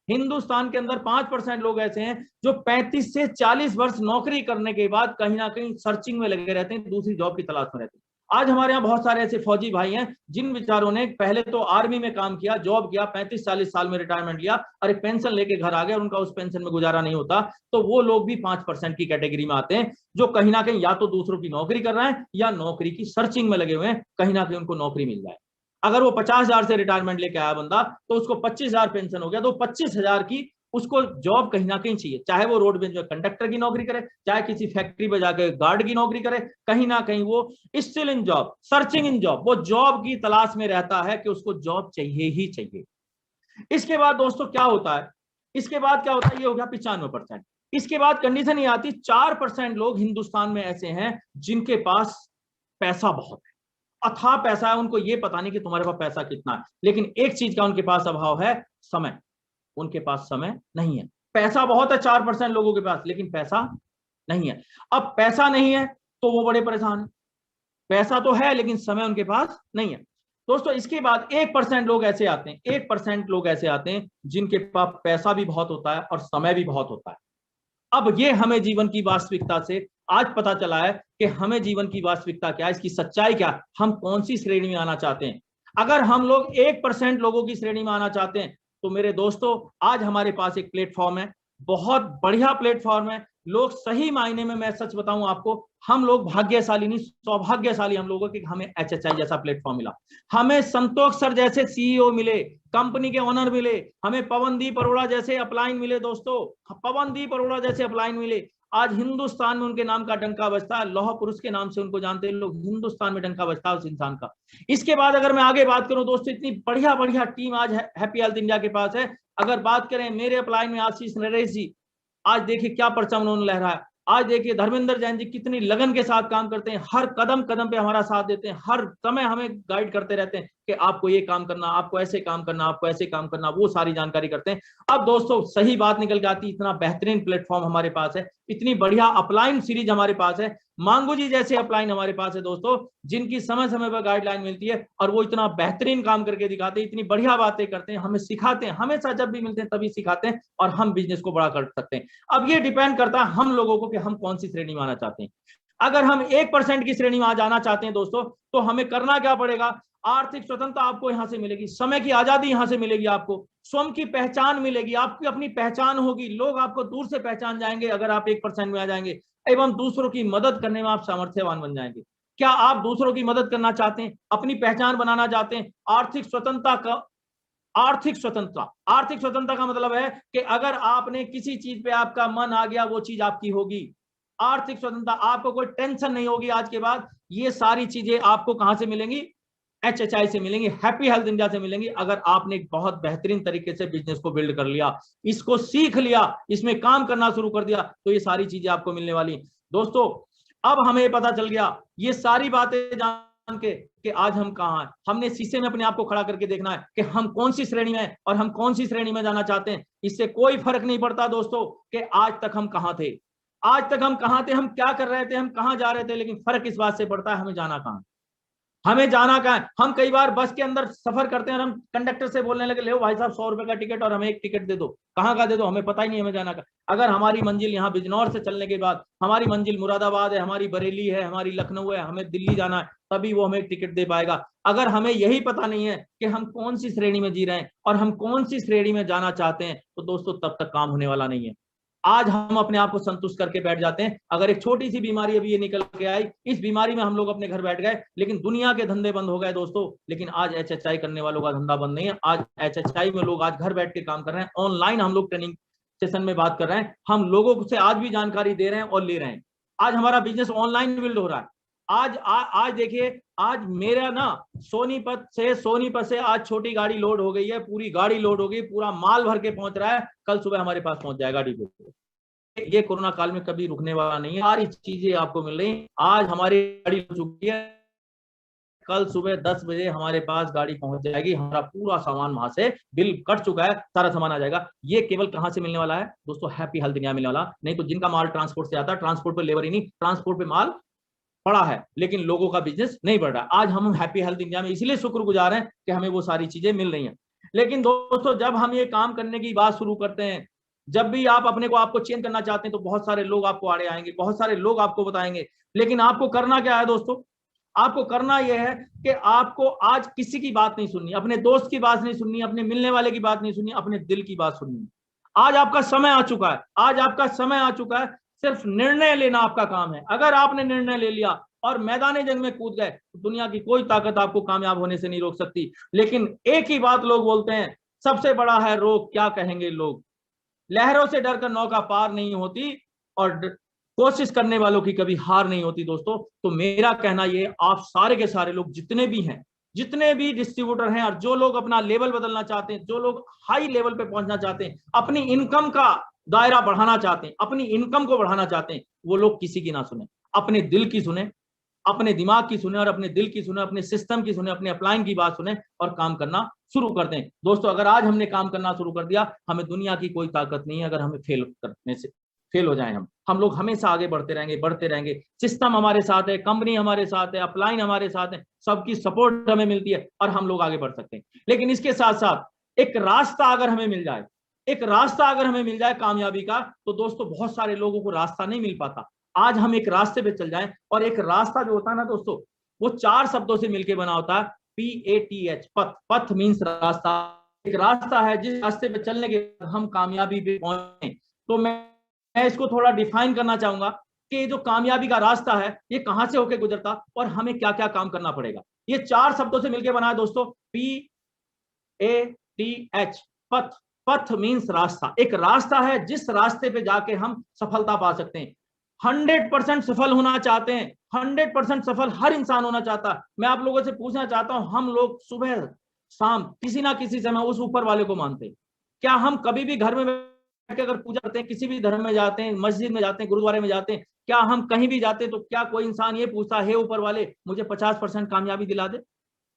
हिंदुस्तान के अंदर, 5% लोग ऐसे हैं जो 35 से 40 वर्ष नौकरी करने के बाद कहीं ना कहीं सर्चिंग में लगे रहते हैं, दूसरी जॉब की तलाश में रहते हैं। आज हमारे यहाँ बहुत सारे ऐसे फौजी भाई हैं जिन बेचारों ने पहले तो आर्मी में काम किया, जॉब किया, 35-40 साल में रिटायरमेंट लिया और एक पेंशन लेके घर आ गए, और उनका उस पेंशन में गुजारा नहीं होता। तो वो लोग भी 5% की कैटेगरी में आते हैं, जो कहीं ना कहीं या तो दूसरों की नौकरी कर रहे हैं या नौकरी की सर्चिंग में लगे हुए हैं, कहीं ना कहीं उनको नौकरी मिल जाए। अगर वो 50,000 से रिटायरमेंट लेके आया बंदा, तो उसको 25,000 पेंशन हो गया, तो 25,000 की उसको जॉब कहीं ना कहीं चाहिए। चाहे वो रोड में जो कंडक्टर की नौकरी करे, चाहे किसी फैक्ट्री में जाकर गार्ड की नौकरी करे, कहीं ना कहीं वो still in job, searching in job, वो जॉब की तलाश में रहता है कि उसको जॉब चाहिए ही चाहिए। इसके बाद दोस्तों क्या होता है, इसके बाद क्या होता है, ये हो गया 95%। इसके बाद कंडीशन ये आती, 4% लोग हिंदुस्तान में ऐसे हैं जिनके पास पैसा बहुत है, अथाह पैसा है। उनको ये पता नहीं कि तुम्हारे पास पैसा कितना है, लेकिन एक चीज का उनके पास अभाव है, समय। उनके पास समय नहीं है। पैसा बहुत है 4% लोगों के पास, लेकिन पैसा नहीं है। अब पैसा नहीं है तो वो बड़े परेशान है। पैसा तो है लेकिन समय उनके पास नहीं है। दोस्तों इसके बाद 1% लोग ऐसे आते हैं, 1% लोग ऐसे आते हैं जिनके पास पैसा भी बहुत होता है और समय भी बहुत होता है। अब ये हमें जीवन की वास्तविकता से आज पता चला है कि हमें जीवन की वास्तविकता क्या है, इसकी सच्चाई क्या, हम कौन सी श्रेणी में आना चाहते हैं। अगर हम लोग 1% लोगों की श्रेणी में आना चाहते हैं तो मेरे दोस्तों आज हमारे पास एक प्लेटफॉर्म है, बहुत बढ़िया प्लेटफॉर्म है। लोग सही मायने में, मैं सच बताऊं आपको, हम लोग भाग्यशाली नहीं सौभाग्यशाली हम लोगों के हमें HHI जैसा प्लेटफॉर्म मिला, हमें संतोष सर जैसे CEO मिले, कंपनी के ओनर मिले, हमें पवनदीप अरोड़ा जैसे अपलाइन मिले। दोस्तों पवनदीप अरोड़ा जैसे अपलाइन मिले, आज हिंदुस्तान में उनके नाम का डंका बजता है, लौह पुरुष के नाम से उनको जानते हैं लोग, हिंदुस्तान में डंका बजता है उस इंसान का। इसके बाद अगर मैं आगे बात करूं दोस्तों, इतनी बढ़िया बढ़िया टीम आज हैप्पी हेल्थ इंडिया के पास है। अगर बात करें मेरे अपलाइन में आशीष नरेश जी, आज देखिए क्या परचम उन्होंने लहराया। आज देखिए धर्मेंद्र जैन जी कितनी लगन के साथ काम करते हैं, हर कदम कदम पे हमारा साथ देते हैं, हर समय हमें गाइड करते रहते हैं कि आपको ये काम करना, आपको ऐसे काम करना, आपको ऐसे काम करना, वो सारी जानकारी करते हैं। अब दोस्तों सही बात निकल के आती, इतना बेहतरीन प्लेटफॉर्म हमारे पास है, इतनी बढ़िया अपलाइन सीरीज हमारे पास है, मांगू जी जैसे अपलाइन हमारे पास है दोस्तों, जिनकी समय समय पर गाइडलाइन मिलती है और वो इतना बेहतरीन काम करके दिखाते हैं, इतनी बढ़िया बातें करते हैं, हमें सिखाते हैं, हमेशा जब भी मिलते हैं तभी सिखाते हैं और हम बिजनेस को बड़ा कर सकते हैं। अब ये डिपेंड करता है हम लोगों को कि हम कौन सी श्रेणी में आना चाहते हैं। अगर हम 1% की श्रेणी में आ जाना चाहते हैं दोस्तों, तो हमें करना क्या पड़ेगा, आर्थिक स्वतंत्रता आपको यहां से मिलेगी, समय की आजादी यहां से मिलेगी, आपको स्वयं की पहचान मिलेगी, आपकी अपनी पहचान होगी, लोग आपको दूर से पहचान जाएंगे अगर आप 1% में आ जाएंगे, एवं दूसरों की मदद करने में आप सामर्थ्यवान बन जाएंगे। क्या आप दूसरों की मदद करना चाहते हैं, अपनी पहचान बनाना चाहते हैं? आर्थिक स्वतंत्रता का, आर्थिक स्वतंत्रता का मतलब है कि अगर आपने किसी चीज पे आपका मन आ गया, वो चीज आपकी होगी। आर्थिक स्वतंत्रता, आपको कोई टेंशन नहीं होगी आज के बाद। ये सारी चीजें आपको कहां से मिलेंगी? HHI से मिलेंगी, हैप्पी हेल्थ इंडिया से मिलेंगी। अगर आपने एक बहुत बेहतरीन तरीके से बिजनेस को बिल्ड कर लिया, इसको सीख लिया, इसमें काम करना शुरू कर दिया, तो ये सारी चीजें आपको मिलने वाली। दोस्तों अब हमें पता चल गया, ये सारी बातें जान के कि आज हम कहां हैं। हमने शीशे में अपने आप को खड़ा करके देखना है कि हम कौन सी श्रेणी में हैं और हम कौन सी श्रेणी में जाना चाहते हैं। इससे कोई फर्क नहीं पड़ता दोस्तों कि आज तक हम कहां थे, आज तक हम कहां थे, हम क्या कर रहे थे, हम कहां जा रहे थे, लेकिन फर्क इस बात से पड़ता है हमें जाना कहां, हमें जाना कहां है। हम कई बार बस के अंदर सफर करते हैं और हम कंडक्टर से बोलने लगे, ले भाई साहब 100 रुपए का टिकट और हमें एक टिकट दे दो, कहां का दे दो, हमें पता ही नहीं हमें जाना कहां। अगर हमारी मंजिल यहाँ बिजनौर से चलने के बाद हमारी मंजिल मुरादाबाद है, हमारी बरेली है, हमारी लखनऊ है, हमें दिल्ली जाना है, तभी वो हमें एक टिकट दे पाएगा। अगर हमें यही पता नहीं है कि हम कौन सी श्रेणी में जी रहे हैं और हम कौन सी श्रेणी में जाना चाहते हैं, तो दोस्तों तब तक काम होने वाला नहीं है। आज हम अपने आप को संतुष्ट करके बैठ जाते हैं। अगर एक छोटी सी बीमारी अभी ये निकल के आई, इस बीमारी में हम लोग अपने घर बैठ गए, लेकिन दुनिया के धंधे बंद हो गए दोस्तों। लेकिन आज HHI करने वालों का धंधा बंद नहीं है। आज HHI में लोग आज घर बैठ के काम कर रहे हैं, ऑनलाइन हम लोग ट्रेनिंग सेशन में बात कर रहे हैं, हम लोगों से आज भी जानकारी दे रहे हैं और ले रहे हैं। आज हमारा बिजनेस ऑनलाइन बिल्ड हो रहा है। आज देखिए, आज मेरा ना सोनीपत से आज छोटी गाड़ी लोड हो गई है, पूरी गाड़ी लोड हो गई, पूरा माल भर के पहुंच रहा है, कल सुबह हमारे पास पहुंच जाएगा डिपो पे। ये कोरोना काल में कभी रुकने वाला नहीं है, सारी चीजें आपको मिल रही। आज हमारी गाड़ी हो चुकी है, कल सुबह 10 बजे हमारे पास गाड़ी पहुंच जाएगी, हमारा पूरा सामान वहां से बिल कट चुका है, सारा सामान आ जाएगा। ये केवल कहां से मिलने वाला है दोस्तों? हैप्पी हेल्थ इंडिया मिलने वाला। नहीं तो जिनका माल ट्रांसपोर्ट से आता है, ट्रांसपोर्ट पे लेबर ही नहीं, ट्रांसपोर्ट पे माल पड़ा है, लेकिन लोगों का बिजनेस नहीं बढ़ रहा। आज हम हैप्पी हेल्थ इंडिया में इसलिए शुक्रगुजार हैं कि हमें वो सारी चीजें मिल रही हैं। लेकिन दोस्तों जब हम ये काम करने की बात शुरू करते हैं, जब भी आप अपने को आपको चेंज करना चाहते हैं, तो बहुत सारे लोग आपको आड़े आएंगे, बहुत सारे लोग आपको बताएंगे। लेकिन आपको करना क्या है दोस्तों? आपको करना यह है कि आपको आज किसी की बात नहीं सुननी, अपने दोस्त की बात नहीं सुननी, अपने मिलने वाले की बात नहीं सुननी, अपने दिल की बात सुननी। आज आपका समय आ चुका है, आज आपका समय आ चुका है, सिर्फ निर्णय लेना आपका काम है। अगर आपने निर्णय ले लिया और मैदानी जंग में कूद गए, तो दुनिया की कोई ताकत आपको कामयाब होने से नहीं रोक सकती। लेकिन एक ही बात लोग बोलते हैं, सबसे बड़ा है रोग, क्या कहेंगे लोग। लहरों से डरकर नौका पार नहीं होती और कोशिश करने वालों की कभी हार नहीं होती दोस्तों। तो मेरा कहना ये, आप सारे के सारे लोग जितने भी हैं, जितने भी डिस्ट्रीब्यूटर हैं, और जो लोग अपना लेवल बदलना चाहते हैं, जो लोग हाई लेवल पे पहुंचना चाहते हैं, अपनी इनकम का दायरा बढ़ाना चाहते हैं, अपनी इनकम को बढ़ाना चाहते हैं, वो लोग किसी की ना सुने, अपने दिल की सुने, अपने दिमाग की सुने और अपने दिल की सुने, अपने सिस्टम की सुने, अपने अपलाइन की बात सुने और काम करना शुरू कर दें। दोस्तों अगर आज हमने काम करना शुरू कर दिया, हमें दुनिया की कोई ताकत नहीं है अगर हमें फेल करने से फेल हो जाएं हम लोग हमेशा आगे बढ़ते रहेंगे। सिस्टम हमारे साथ है, कंपनी हमारे साथ है, अपलाइन हमारे साथ है, सबकी सपोर्ट हमें मिलती है और हम लोग आगे बढ़ सकते हैं। लेकिन इसके साथ साथ एक रास्ता अगर हमें मिल जाए, एक रास्ता अगर हमें मिल जाए कामयाबी का, तो दोस्तों बहुत सारे लोगों को रास्ता नहीं मिल पाता। आज हम एक रास्ते पे चल जाएं, और एक रास्ता जो होता है ना दोस्तों, वो 4 शब्दों से मिलकर बना होता है, PATH, पथ। पथ मीन्स रास्ता। एक रास्ता है जिस रास्ते पे चलने के बाद हम कामयाबी पे पहुंचे। तो मैं इसको थोड़ा डिफाइन करना चाहूंगा कि जो कामयाबी का रास्ता है ये कहां से होकर गुजरता और हमें क्या क्या काम करना पड़ेगा। ये 4 शब्दों से मिलकर बना है दोस्तों, PATH, पथ। पथ मीन्स रास्ता। एक रास्ता है जिस रास्ते पे जाके हम सफलता पा सकते हैं। 100% सफल होना चाहते हैं, 100% सफल हर इंसान होना चाहता है। मैं आप लोगों से पूछना चाहता हूं, हम लोग सुबह शाम किसी ना किसी समय उस ऊपर वाले को मानते हैं क्या? हम कभी भी घर में बैठ के अगर पूजा करते हैं, किसी भी धर्म में जाते हैं, मस्जिद में जाते हैं, गुरुद्वारे में जाते हैं, क्या हम कहीं भी जाते हैं तो क्या कोई इंसान ये पूछता है ऊपर वाले मुझे 50% कामयाबी दिला दे?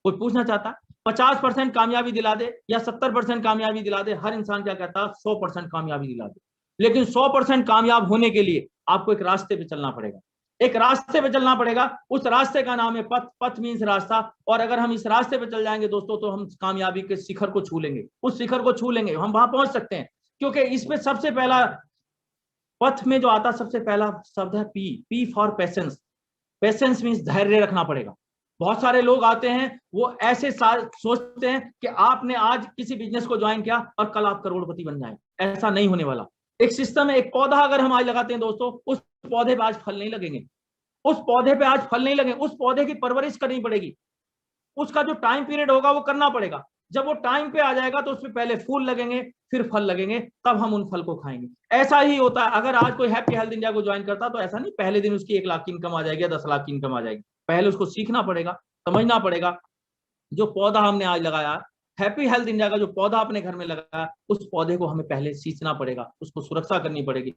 कोई पूछना चाहता है 50% कामयाबी दिला दे या 70% कामयाबी दिला दे? हर इंसान क्या कहता है? 100% कामयाबी दिला दे। लेकिन 100% कामयाब होने के लिए आपको एक रास्ते पे चलना पड़ेगा, एक रास्ते पे चलना पड़ेगा। उस रास्ते का नाम है पथ। पथ मीन्स रास्ता। और अगर हम इस रास्ते पे चल जाएंगे दोस्तों तो हम कामयाबी के शिखर को छू लेंगे, उस शिखर को छू लेंगे, हम वहां पहुंच सकते हैं। क्योंकि इसमें सबसे पहला पथ में जो आता सबसे पहला शब्द है P for patience. Patience means धैर्य रखना पड़ेगा। बहुत सारे लोग आते हैं, वो ऐसे सोचते हैं कि आपने आज किसी बिजनेस को ज्वाइन किया और कल आप करोड़पति बन जाए। ऐसा नहीं होने वाला। एक सिस्टम है, एक पौधा अगर हम आज लगाते हैं दोस्तों, उस पौधे पे आज फल नहीं लगेंगे, उस पौधे पे आज फल नहीं लगेंगे, उस पौधे की परवरिश करनी पड़ेगी, उसका जो टाइम पीरियड होगा वो करना पड़ेगा। जब वो टाइम पे आ जाएगा तो उसमें पहले फूल लगेंगे, फिर फल लगेंगे, तब हम उन फल को खाएंगे। ऐसा ही होता है। अगर आज कोई हैप्पी हेल्थ इंडिया को ज्वाइन करता तो ऐसा नहीं पहले दिन उसकी 1 लाख की इनकम आ जाएगी या 10 लाख की इनकम आ जाएगी। पहले उसको सीखना पड़ेगा, समझना पड़ेगा। जो पौधा हमने आज लगाया, हैप्पी हेल्थ इंडिया का जो पौधा अपने घर में लगाया, उस पौधे को हमें पहले सींचना पड़ेगा, उसको सुरक्षा करनी पड़ेगी,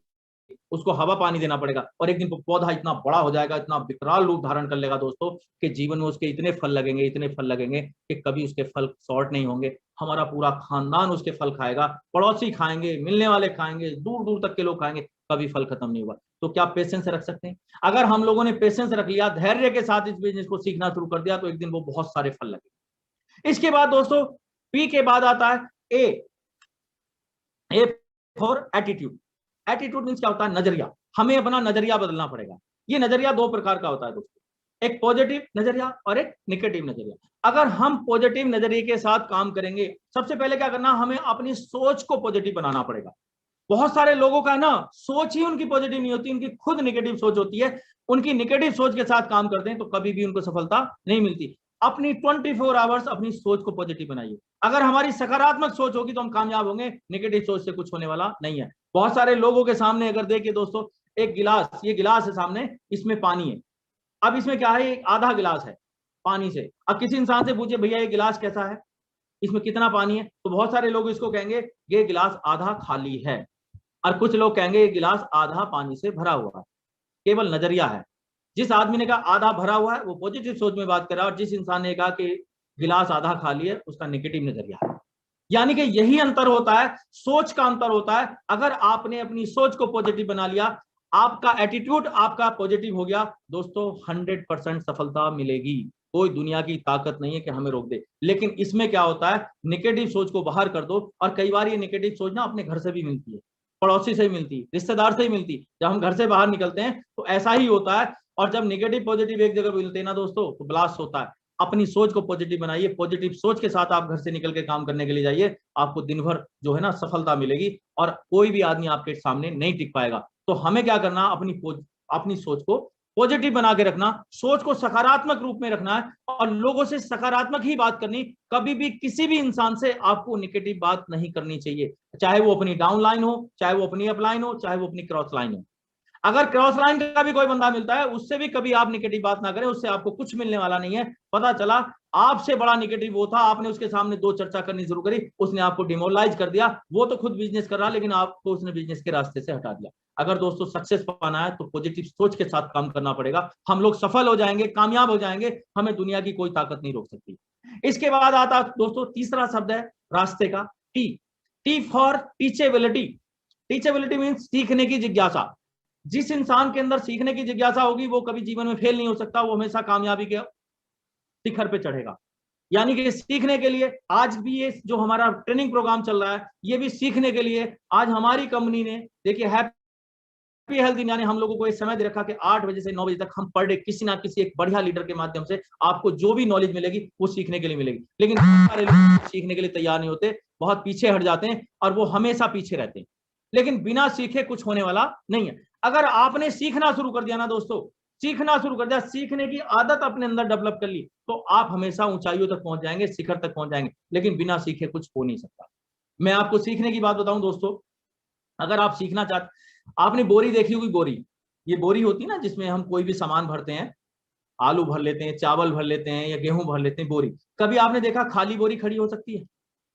उसको हवा पानी देना पड़ेगा। और एक दिन वो पौधा इतना बड़ा हो जाएगा, इतना विकराल रूप धारण कर लेगा दोस्तों, कि जीवन में उसके इतने फल लगेंगे, इतने फल लगेंगे कि कभी उसके फल शॉर्ट नहीं होंगे। हमारा पूरा खानदान उसके फल खाएगा, पड़ोसी खाएंगे, मिलने वाले खाएंगे, दूर दूर तक के लोग खाएंगे, कभी फल खत्म नहीं हुआ। तो क्या पेशेंस रख सकते हैं? अगर हम लोगों ने पेशेंस रख लिया, धैर्य के साथ इस बिजनेस को सीखना शुरू कर दिया, तो एक दिन वो बहुत सारे फल लगेंगे। इसके बाद दोस्तों पी के बाद आता है A for attitude. Attitude means क्या होता है? नजरिया। हमें अपना नजरिया बदलना पड़ेगा। ये नजरिया 2 प्रकार का होता है दोस्तों, एक पॉजिटिव नजरिया और एक नेगेटिव नजरिया। अगर हम पॉजिटिव नजरिए के साथ काम करेंगे, सबसे पहले क्या करना, हमें अपनी सोच को पॉजिटिव बनाना पड़ेगा। बहुत सारे लोगों का ना सोच ही उनकी पॉजिटिव नहीं होती, उनकी खुद नेगेटिव सोच होती है। उनकी नेगेटिव सोच के साथ काम करते हैं तो कभी भी उनको सफलता नहीं मिलती। अपनी 24 आवर्स अपनी सोच को पॉजिटिव बनाइए। अगर हमारी सकारात्मक सोच होगी तो हम कामयाब होंगे, नेगेटिव सोच से कुछ होने वाला नहीं है। बहुत सारे लोगों के सामने अगर देखिए दोस्तों, एक गिलास, ये गिलास है सामने, इसमें पानी है। अब इसमें क्या है? एक आधा गिलास है पानी से। अब किसी इंसान से पूछे भैया ये गिलास कैसा है, इसमें कितना पानी है, तो बहुत सारे लोग इसको कहेंगे ये गिलास आधा खाली है, और कुछ लोग कहेंगे ये गिलास आधा पानी से भरा हुआ है। केवल नजरिया है। जिस आदमी ने कहा आधा भरा हुआ है वो पॉजिटिव सोच में बात कर रहा है, और जिस इंसान ने कहा कि गिलास आधा खाली है उसका नेगेटिव नजरिया है। यानी कि यही अंतर होता है, सोच का अंतर होता है। अगर आपने अपनी सोच को पॉजिटिव बना लिया, आपका एटीट्यूड आपका पॉजिटिव हो गया दोस्तों, 100% सफलता मिलेगी। कोई दुनिया की ताकत नहीं है कि हमें रोक दे। लेकिन इसमें क्या होता है, नेगेटिव सोच को बाहर कर दो। और कई बार ये नेगेटिव सोच ना अपने घर से भी मिलती है, पड़ोसी से ही मिलती है, रिश्तेदार से ही मिलती है। जब हम घर से बाहर निकलते हैं तो ऐसा ही होता है। और जब नेगेटिव पॉजिटिव एक जगह मिलते हैं ना दोस्तों, तो ब्लास्ट होता है। अपनी सोच को पॉजिटिव बनाइए, पॉजिटिव सोच के साथ आप घर से निकल के काम करने के लिए जाइए, आपको दिन भर जो है ना सफलता मिलेगी, और कोई भी आदमी आपके सामने नहीं टिक पाएगा। तो हमें क्या करना, अपनी सोच को पॉजिटिव बना के रखना, सोच को सकारात्मक रूप में रखना है, और लोगों से सकारात्मक ही बात करनी। कभी भी किसी भी इंसान से आपको नेगेटिव बात नहीं करनी चाहिए, चाहे वो अपनी डाउन लाइन हो, चाहे वो अपनी अप लाइन हो, चाहे वो अपनी क्रॉस लाइन हो। अगर क्रॉस लाइन का भी कोई बंदा मिलता है, उससे भी कभी आप नेगेटिव बात ना करें, उससे आपको कुछ मिलने वाला नहीं है। पता चला आपसे बड़ा नेगेटिव वो था, आपने उसके सामने 2 चर्चा करनी शुरू करी, उसने आपको डिमोरलाइज कर दिया। वो तो खुद बिजनेस कर रहा, लेकिन आपको उसने बिजनेस के रास्ते से हटा दिया। अगर दोस्तों सक्सेस पाना है तो पॉजिटिव सोच के साथ काम करना पड़ेगा। हम लोग सफल हो जाएंगे, कामयाब हो जाएंगे, हमें दुनिया की कोई ताकत नहीं रोक सकती। इसके बाद आता दोस्तों तीसरा शब्द है रास्ते का, T. T for teachability. Teachability means सीखने की जिज्ञासा। जिस इंसान के अंदर सीखने की जिज्ञासा होगी वो कभी जीवन में फेल नहीं हो सकता, वो हमेशा कामयाबी के शिखर पे चढ़ेगा। यानी कि सीखने के लिए आज भी ये जो हमारा ट्रेनिंग प्रोग्राम चल रहा है ये भी सीखने के लिए। आज हमारी कंपनी ने देखिए हैप्पी हेल्थ यानी हम लोगों को एक समय दे रखा कि 8 बजे से 9 बजे तक हम पर डे किसी ना किसी एक बढ़िया लीडर के माध्यम से आपको जो भी नॉलेज मिलेगी वो सीखने के लिए मिलेगी। लेकिन सारे लोग सीखने के लिए तैयार नहीं होते, बहुत पीछे हट जाते हैं और वो हमेशा पीछे रहते हैं। लेकिन बिना सीखे कुछ होने वाला नहीं है। अगर आपने सीखना शुरू कर दिया ना दोस्तों, सीखना शुरू कर दिया, सीखने की आदत अपने अंदर डेवलप कर ली, तो आप हमेशा ऊंचाइयों तक पहुंच जाएंगे, शिखर तक पहुंच जाएंगे। लेकिन बिना सीखे कुछ हो नहीं सकता। मैं आपको सीखने की बात बताऊं दोस्तों, अगर आप सीखना चाहते, आपने बोरी देखी होगी, बोरी, ये बोरी होती है ना जिसमें हम कोई भी सामान भरते हैं, आलू भर लेते हैं, चावल भर लेते हैं या गेहूं भर लेते हैं, बोरी। कभी आपने देखा खाली बोरी खड़ी हो सकती है?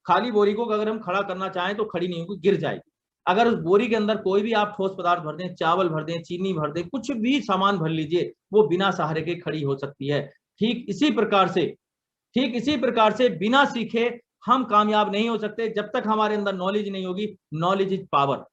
खाली बोरी को अगर हम खड़ा करना चाहें तो खड़ी नहीं होगी, गिर जाएगी। अगर उस बोरी के अंदर कोई भी आप ठोस पदार्थ भर दें, चावल भर दें, चीनी भर दें, कुछ भी सामान भर लीजिए, वो बिना सहारे के खड़ी हो सकती है। ठीक इसी प्रकार से बिना सीखे हम कामयाब नहीं हो सकते। जब तक हमारे अंदर नॉलेज नहीं होगी, knowledge is power,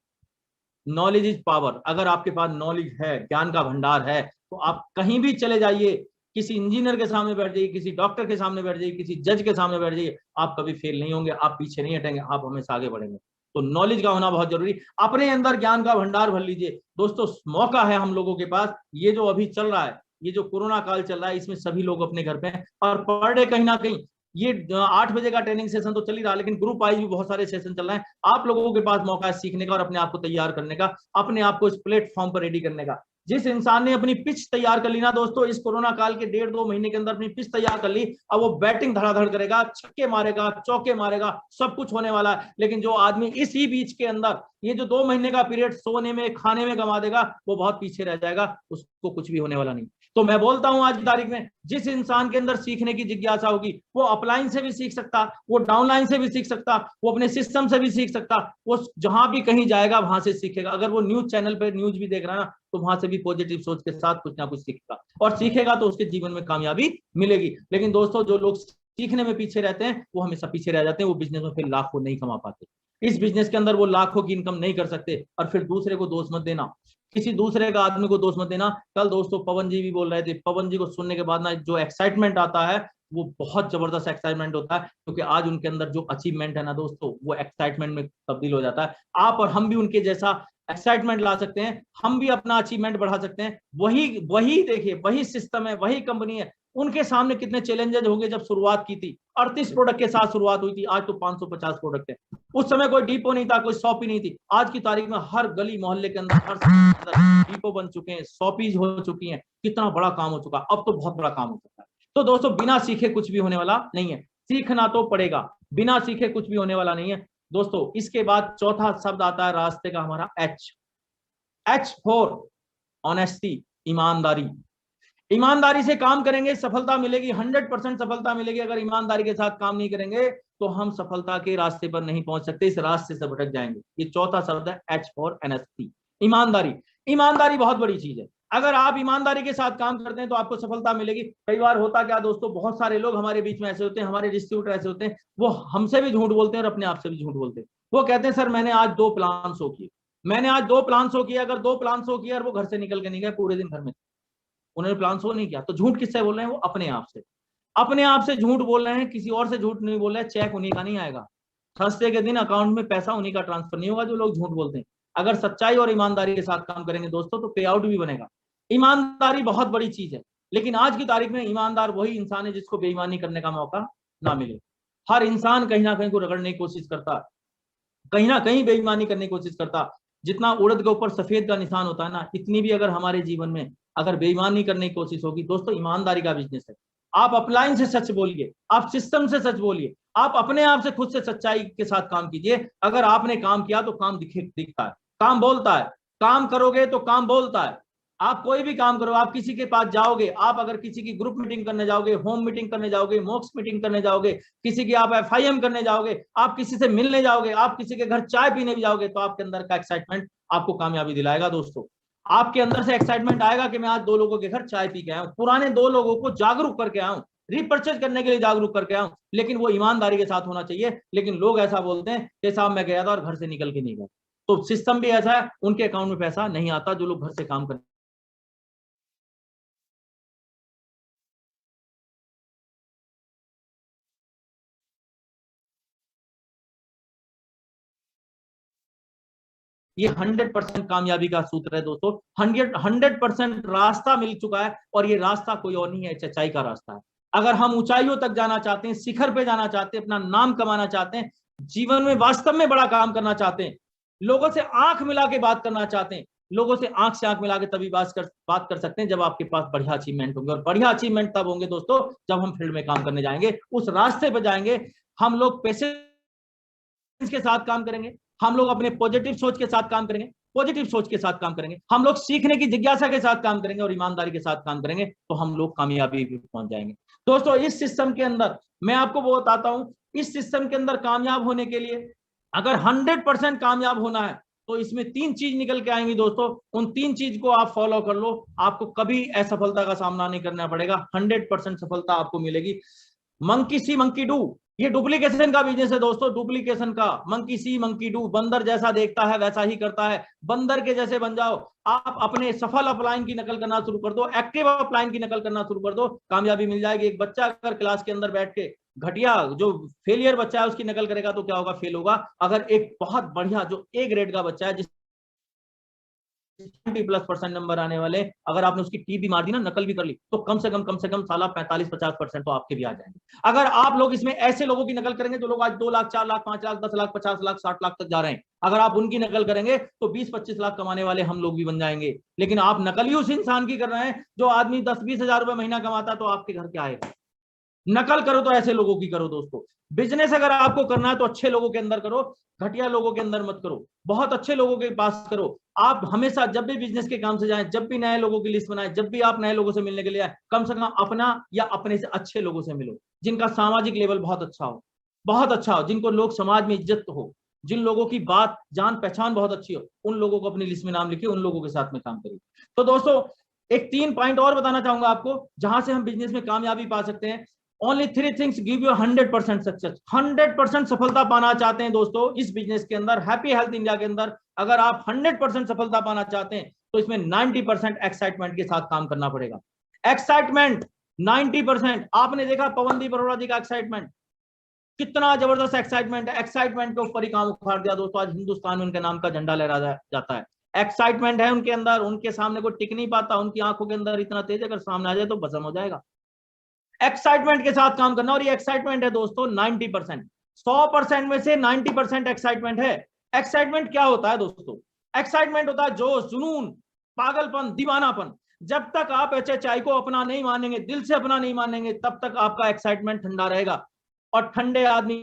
knowledge is power. अगर आपके पास नॉलेज है, ज्ञान का भंडार है, तो आप कहीं भी चले जाइए, किसी इंजीनियर के सामने बैठ जाइए, किसी डॉक्टर के सामने बैठ जाइए, किसी जज के सामने बैठ जाइए, आप कभी फेल नहीं होंगे, आप पीछे नहीं हटेंगे, आप हमेशा आगे बढ़ेंगे। तो नॉलेज का होना बहुत जरूरी। अपने अंदर ज्ञान का भंडार भर लीजिए दोस्तों। मौका है हम लोगों के पास, ये जो अभी चल रहा है, ये जो कोरोना काल चल रहा है, इसमें सभी लोग अपने घर पे हैं और पर डे कहीं ना कहीं ये 8 बजे का ट्रेनिंग सेशन तो चल ही रहा है, लेकिन ग्रुप वाइज भी बहुत सारे सेशन चल रहे हैं। आप लोगों के पास मौका है सीखने का और अपने आप को तैयार करने का, अपने आप को इस प्लेटफॉर्म पर रेडी करने का। जिस इंसान ने अपनी पिच तैयार कर ली ना दोस्तों, इस कोरोना काल के 1.5-2 महीने के अंदर अपनी पिच तैयार कर ली, अब वो बैटिंग धड़ाधड़ करेगा, छक्के मारेगा, चौके मारेगा, सब कुछ होने वाला है। लेकिन जो आदमी इसी बीच के अंदर ये जो 2 महीने का पीरियड सोने में, खाने में गंवा देगा, वो बहुत पीछे रह जाएगा, उसको कुछ भी होने वाला नहीं। तो मैं बोलता हूं आज की तारीख में, जिस इंसान के अंदर सीखने की जिज्ञासा होगी, वो अपलाइन से भी सीख सकता, वो डाउनलाइन से भी सीख सकता, वो अपने सिस्टम से भी सीख सकता, वो जहां भी कहीं जाएगा वहां से सीखेगा। अगर वो न्यूज चैनल पे न्यूज भी देख रहा है ना, तो वहां से भी पॉजिटिव सोच के साथ कुछ ना कुछ सीखेगा, और सीखेगा तो उसके जीवन में कामयाबी मिलेगी। लेकिन दोस्तों, जो लोग सीखने में पीछे रहते हैं वो हमेशा पीछे रह जाते हैं, वो बिजनेस में फिर लाखों नहीं कमा पाते। इस बिजनेस के अंदर वो लाखों की इनकम नहीं कर सकते। और फिर दूसरे को दोष मत देना, किसी दूसरे का आदमी को दोष मत देना। कल दोस्तों पवन जी भी बोल रहे थे, पवन जी को सुनने के बाद ना जो एक्साइटमेंट आता है वो बहुत जबरदस्त एक्साइटमेंट होता है, क्योंकि आज उनके अंदर जो अचीवमेंट है ना दोस्तों, वो एक्साइटमेंट में तब्दील हो जाता है। आप और हम भी उनके जैसा एक्साइटमेंट ला सकते हैं, हम भी अपना अचीवमेंट बढ़ा सकते हैं। वही देखिए, वही सिस्टम है, वही कंपनी है, उनके सामने कितने चैलेंजेस होंगे। जब शुरुआत की थी 38 प्रोडक्ट के साथ शुरुआत हुई थी, आज तो 550 प्रोडक्ट है। उस समय कोई डिपो नहीं था, कोई शॉप ही नहीं थी। आज की तारीख में हर गली मोहल्ले के अंदर, हर डिपो बन चुके हैं, शॉपीज हो चुकी हैं। कितना बड़ा काम हो चुका, अब तो बहुत बड़ा काम हो सकता है। तो दोस्तों, बिना सीखे कुछ भी होने वाला नहीं है, सीखना तो पड़ेगा, बिना सीखे कुछ भी होने वाला नहीं है दोस्तों। इसके बाद चौथा शब्द आता है रास्ते का हमारा H फॉर ऑनेस्टी, ईमानदारी। ईमानदारी से काम करेंगे, सफलता मिलेगी, 100% सफलता मिलेगी। अगर ईमानदारी के साथ काम नहीं करेंगे तो हम सफलता के रास्ते पर नहीं पहुंच सकते, इस रास्ते से भटक जाएंगे। ये चौथा शब्द है H फॉर ऑनेस्टी, ईमानदारी। ईमानदारी बहुत बड़ी चीज है। अगर आप ईमानदारी के साथ काम करते हैं तो आपको सफलता मिलेगी। कई बार होता क्या दोस्तों, बहुत सारे लोग हमारे बीच में ऐसे होते हैं, हमारे डिस्ट्रीब्यूटर ऐसे होते हैं, वो हमसे भी झूठ बोलते हैं और अपने आप से भी झूठ बोलते हैं। वो कहते हैं सर मैंने आज 2 प्लान शो किए, मैंने आज 2 प्लान शो किया। अगर 2 प्लान शो किया और वो घर से निकल के नहीं गए, पूरे दिन घर में, उन्होंने प्लान शो नहीं किया, तो झूठ किससे बोल रहे हैं? वो अपने आप से झूठ बोल रहे हैं, किसी और से झूठ नहीं बोल रहे हैं। चेक उन्हीं का नहीं आएगा, थर्सडे के दिन अकाउंट में पैसा उन्हीं का ट्रांसफर नहीं होगा जो लोग झूठ बोलते हैं। अगर सच्चाई और ईमानदारी के साथ काम करेंगे दोस्तों, तो पे आउट भी बनेगा। ईमानदारी बहुत बड़ी चीज है, लेकिन आज की तारीख में ईमानदार वही इंसान है जिसको बेईमानी करने का मौका ना मिले। हर इंसान कहीं ना कहीं को रगड़ने की कोशिश करता, कहीं ना कहीं बेईमानी करने की कोशिश करता। जितना उड़द के ऊपर सफेद का निशान होता है ना, इतनी भी अगर हमारे जीवन में अगर बेईमानी करने की कोशिश होगी दोस्तों, ईमानदारी का बिजनेस है। आप अपलाइन से सच बोलिए, आप सिस्टम से सच बोलिए, आप अपने आप से खुद से सच्चाई के साथ काम कीजिए। अगर आपने काम किया तो काम दिखता है, काम बोलता है। काम करोगे तो काम बोलता है। आप कोई भी काम करो, आप किसी के पास जाओगे, आप अगर किसी की ग्रुप मीटिंग करने जाओगे, होम मीटिंग करने जाओगे, मॉक्स मीटिंग करने जाओगे, किसी की आप FIM करने जाओगे, आप किसी से मिलने जाओगे, आप किसी के घर चाय पीने भी जाओगे, तो आपके अंदर का एक्साइटमेंट आपको कामयाबी दिलाएगा दोस्तों। आपके अंदर से एक्साइटमेंट आएगा कि मैं आज 2 लोगों के घर चाय पी के आया हूं, पुराने 2 लोगों को जागरूक करके आया हूं, रिपर्चेज करने के लिए जागरूक करके आया हूं। लेकिन वो ईमानदारी के साथ होना चाहिए। लेकिन लोग ऐसा बोलते हैं कि साहब मैं गया था और घर से निकल के नहीं गया। तो सिस्टम भी ऐसा है, उनके अकाउंट में पैसा नहीं आता जो लोग घर से काम करते। ये 100% कामयाबी का सूत्र है दोस्तों। 100% रास्ता मिल चुका है, और ये रास्ता कोई और नहीं है, सच्चाई का रास्ता है। अगर हम ऊंचाइयों तक जाना चाहते हैं, शिखर पे जाना चाहते हैं, अपना नाम कमाना चाहते हैं, जीवन में वास्तव में बड़ा काम करना चाहते हैं, लोगों से आंख मिला के बात करना चाहते हैं, लोगों से आंख से आंख मिला के तभी बात कर सकते हैं जब आपके पास बढ़िया अचीवमेंट होंगे। और बढ़िया अचीवमेंट तब होंगे दोस्तों जब हम फील्ड में काम करने जाएंगे, उस रास्ते पर जाएंगे। हम लोग पेशेंस के साथ काम करेंगे, हम लोग अपने पॉजिटिव सोच के साथ काम करेंगे, पॉजिटिव सोच के साथ काम करेंगे, हम लोग सीखने की जिज्ञासा के साथ काम करेंगे और ईमानदारी के साथ काम करेंगे, तो हम लोग कामयाबी भी पहुंच जाएंगे। दोस्तों इस सिस्टम के अंदर मैं आपको वो बताता हूं, इस सिस्टम के अंदर कामयाब होने के लिए अगर 100% कामयाब होना है तो इसमें 3 चीज निकल के आएंगी दोस्तों। उन 3 चीज को आप फॉलो कर लो, आपको कभी असफलता का सामना नहीं करना पड़ेगा, 100% सफलता आपको मिलेगी। मंकी सी मंकी डू, ये डुप्लीकेशन का बिजनेस है दोस्तों, डुप्लीकेशन का। मंकी सी मंकी डू, बंदर जैसा देखता है वैसा ही करता है, बंदर के जैसे बन जाओ। आप अपने सफल अपलाइन की नकल करना शुरू कर दो, एक्टिव अपलाइन की नकल करना शुरू कर दो, कामयाबी मिल जाएगी। एक बच्चा अगर क्लास के अंदर बैठ के घटिया जो फेलियर बच्चा है उसकी नकल करेगा तो क्या होगा, फेल होगा। अगर एक बहुत बढ़िया जो ए ग्रेड का बच्चा है, जिस 20+ % नंबर आने वाले, अगर आपने उसकी टी भी मार दी ना, नकल भी कर ली, तो कम से कम साला 45-50% तो आपके भी आ जाएंगे। अगर आप लोग इसमें ऐसे लोगों की नकल करेंगे जो लोग आज 2 लाख 4 लाख 5 लाख 10 लाख 50 लाख 60 लाख तक जा रहे हैं, अगर आप उनकी नकल करेंगे तो 20-25 लाख कमाने वाले हम लोग भी बन जाएंगे। लेकिन आप नकल ही उस इंसान की कर रहे हैं जो आदमी 10-20 हजार रुपए महीना कमाता है, तो आपके घर क्या आएगा। नकल करो तो ऐसे लोगों की करो दोस्तों। बिजनेस अगर आपको करना है तो अच्छे लोगों के अंदर करो, घटिया लोगों के अंदर मत करो, बहुत अच्छे लोगों के पास करो। आप हमेशा जब भी बिजनेस के काम से जाएं, जब भी नए लोगों की लिस्ट बनाएं, जब भी आप नए लोगों से मिलने के लिए आए, कम से कम अपना या अपने से अच्छे लोगों से मिलो, जिनका सामाजिक लेवल बहुत अच्छा हो, बहुत अच्छा हो, जिनको लोग समाज में इज्जत हो, जिन लोगों की बात जान पहचान बहुत अच्छी हो, उन लोगों को अपनी लिस्ट में नाम लिखिए, उन लोगों के साथ में काम करिए। तो दोस्तों एक 3 पॉइंट और बताना चाहूंगा आपको जहां से हम बिजनेस में कामयाबी पा सकते हैं। Only 3 things give you 100% success. 100% सफलता पाना चाहते हैं दोस्तों इस बिजनेस के अंदर, हैप्पी हेल्थ इंडिया के अंदर, अगर आप 100% सफलता पाना चाहते हैं तो इसमें 90% एक्साइटमेंट के साथ काम करना पड़ेगा। एक्साइटमेंट 90%। आपने देखा पवनदीप अरोड़ा जी का एक्साइटमेंट, कितना जबरदस्त एक्साइटमेंट है। एक्साइटमेंट के ऊपर ही काम उखाड़ दिया दोस्तों, आज हिंदुस्तान में उनके नाम का झंडा लहराया जाता है। एक्साइटमेंट है उनके अंदर, उनके सामने कोई टिक नहीं पाता, उनकी आंखों के अंदर इतना तेज, अगर सामने आ जाए तो भस्म हो जाएगा। एक्साइटमेंट के साथ काम करना, और ये एक्साइटमेंट है दोस्तों 90%। 100% में से 90% एक्साइटमेंट है। एक्साइटमेंट क्या होता है दोस्तों, एक्साइटमेंट होता है जोश, जुनून, पागलपन, दीवानापन। जब तक आप HHI को अपना नहीं मानेंगे, दिल से अपना नहीं मानेंगे, तब तक आपका एक्साइटमेंट ठंडा रहेगा। और ठंडे आदमी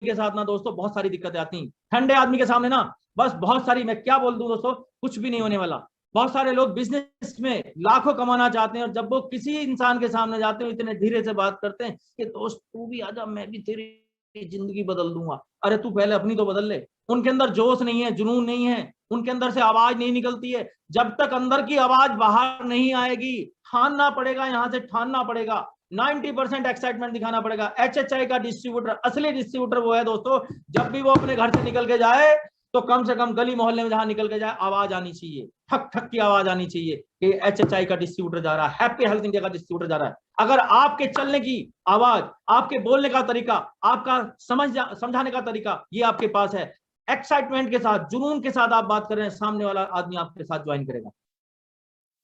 के साथ ना दोस्तों बहुत सारी दिक्कतें आती हैं। ठंडे आदमी के सामने ना बस बहुत सारी, मैं क्या बोल दूं दोस्तों, कुछ भी नहीं होने वाला। बहुत सारे लोग बिजनेस में लाखों कमाना चाहते हैं, और जब वो किसी इंसान के सामने जाते हैं इतने धीरे से बात करते हैं कि दोस्त तू भी आजा, मैं भी तेरी जिंदगी बदल दूंगा। अरे तू पहले अपनी तो बदल ले। उनके अंदर जोश नहीं है, जुनून नहीं है, उनके अंदर से आवाज नहीं निकलती है। जब तक अंदर की आवाज बाहर नहीं आएगी, ठानना पड़ेगा, यहां से ठानना पड़ेगा, 90% एक्साइटमेंट दिखाना पड़ेगा। HHI का डिस्ट्रीब्यूटर, असली डिस्ट्रीब्यूटर वो है दोस्तों, जब भी वो अपने घर से निकल के जाए तो कम से कम गली मोहल्ले में जहां निकल के जाए आवाज आनी चाहिए, ठक ठक की आवाज आनी चाहिए कि HHI का डिस्ट्रीब्यूटर जा रहा है, हैप्पी हेल्थ इंडिया का डिस्ट्रीब्यूटर जा रहा है। अगर आपके चलने की आवाज, आपके बोलने का तरीका, आपका समझाने का तरीका ये आपके पास है, एक्साइटमेंट के साथ, जुनून के साथ आप बात कर रहे हैं, सामने वाला आदमी आपके साथ ज्वाइन करेगा।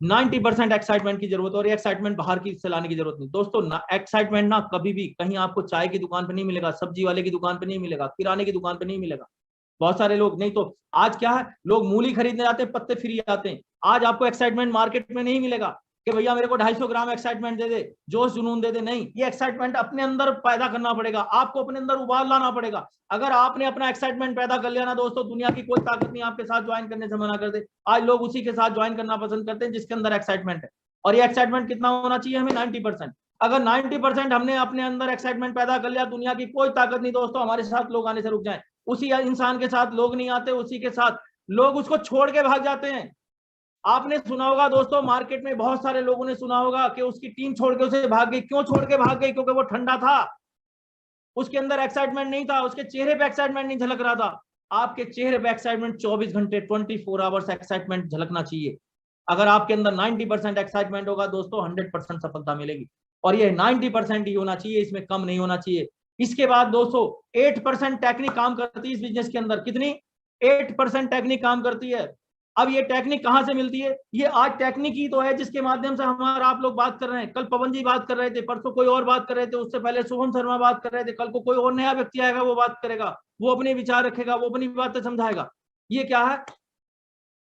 90% एक्साइटमेंट की जरूरत है, और ये एक्साइटमेंट बाहर की से लाने की जरूरत नहीं दोस्तों। एक्साइटमेंट ना कभी भी कहीं आपको चाय की दुकान पे नहीं मिलेगा, सब्जी वाले की दुकान पे नहीं मिलेगा, किराने की दुकान पे नहीं मिलेगा। बहुत सारे लोग, नहीं तो आज क्या है, लोग मूली खरीदने जाते हैं, पत्ते फ्री आते हैं। आज आपको एक्साइटमेंट मार्केट में नहीं मिलेगा कि भैया मेरे को 250 ग्राम एक्साइटमेंट दे दे, जोश जुनून दे दे। नहीं, ये एक्साइटमेंट अपने अंदर पैदा करना पड़ेगा, आपको अपने अंदर उबाल लाना पड़ेगा। अगर आपने अपना एक्साइटमेंट पैदा कर लिया ना दोस्तों, दुनिया की कोई ताकत नहीं आपके साथ ज्वाइन करने से मना कर दे। आज लोग उसी के साथ ज्वाइन करना पसंद करते हैं जिसके अंदर एक्साइटमेंट है। और ये एक्साइटमेंट कितना होना चाहिए हमें, 90%। अगर 90% हमने अपने अंदर एक्साइटमेंट पैदा कर लिया, दुनिया की कोई ताकत नहीं दोस्तों हमारे साथ लोग आने से रुक जाए। उसी इंसान के साथ लोग नहीं आते, उसी के साथ लोग उसको छोड़ के भाग जाते हैं। आपने सुना होगा दोस्तों, मार्केट में बहुत सारे लोगों ने सुना होगा कि उसकी टीम छोड़ के उसे भाग गई। क्यों छोड़ के भाग गई? क्योंकि वो ठंडा था, उसके अंदर एक्साइटमेंट नहीं था, उसके चेहरे पे एक्साइटमेंट नहीं झलक रहा था। आपके चेहरे पे एक्साइटमेंट 24 घंटे 24 आवर्स एक्साइटमेंट झलकना चाहिए। अगर आपके अंदर 90% एक्साइटमेंट होगा दोस्तों 100% सफलता मिलेगी, और ये 90% ही होना चाहिए, इसमें कम नहीं होना चाहिए। इसके बाद दोस्तों 8% टेक्निक काम करती है इस बिजनेस के अंदर। कितनी? 8% टेक्निक काम करती है। अब ये टेक्निक कहां से मिलती है? ये आज टेक्निक ही तो है जिसके माध्यम से हमारा आप लोग बात कर रहे हैं। कल पवन जी बात कर रहे थे, परसों कोई और बात कर रहे थे, उससे पहले शुभम शर्मा बात कर रहे थे, कल को कोई और नया व्यक्ति आएगा वो बात करेगा, वो अपने विचार रखेगा, वो अपनी बातें समझाएगा। ये क्या है?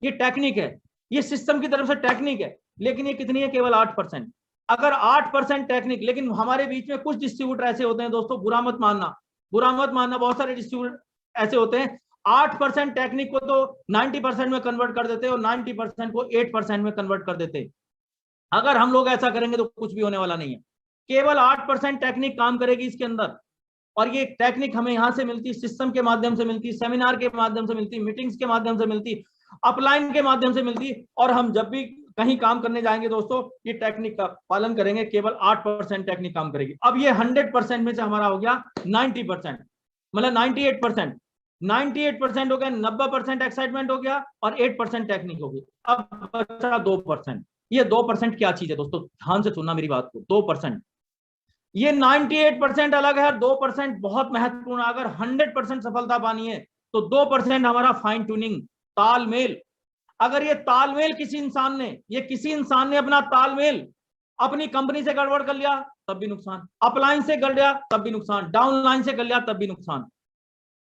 ये टेक्निक है, ये सिस्टम की तरफ से टेक्निक है। लेकिन ये कितनी है? केवल 8%। अगर 8% टेक्निक, लेकिन हमारे बीच में कुछ डिस्ट्रीब्यूटर ऐसे होते हैं दोस्तों, बुरा मत मानना, बुरा मत मानना, बहुत सारे डिस्ट्रीब्यूटर ऐसे होते हैं 8% टेक्निक को तो 90% में कन्वर्ट कर देते हैं और 90% को 8% में कन्वर्ट कर देते हैं। अगर हम लोग ऐसा करेंगे तो कुछ भी होने वाला नहीं है। केवल 8% टेक्निक काम करेगी इसके अंदर, और ये टेक्निक हमें यहां से मिलती, सिस्टम के माध्यम से मिलती, सेमिनार के माध्यम से मिलती, मीटिंग्स के माध्यम से मिलती, अपलाइन के माध्यम से मिलती। और हम जब भी कहीं काम करने जाएंगे दोस्तों, ये टेक्निक का पालन करेंगे, केवल 8% टेक्निक काम करेगी। अब ये 100% में से हमारा हो गया 90%, मतलब 98%। 98% हो गया, 90% एक्साइटमेंट हो गया और 8% टेक्निक हो गई। अब बचा 2%। ये 2% क्या चीज है दोस्तों? ध्यान से सुनना मेरी बात को। 2%, ये 98% अलग है, 2% बहुत महत्वपूर्ण। अगर 100% सफलता पानी है तो 2% हमारा फाइन ट्यूनिंग, तालमेल। अगर ये तालमेल किसी इंसान ने अपना तालमेल अपनी कंपनी से गड़बड़ कर लिया तब भी नुकसान, अपलाइन से कर लिया तब भी नुकसान, डाउनलाइन से कर लिया तब भी नुकसान।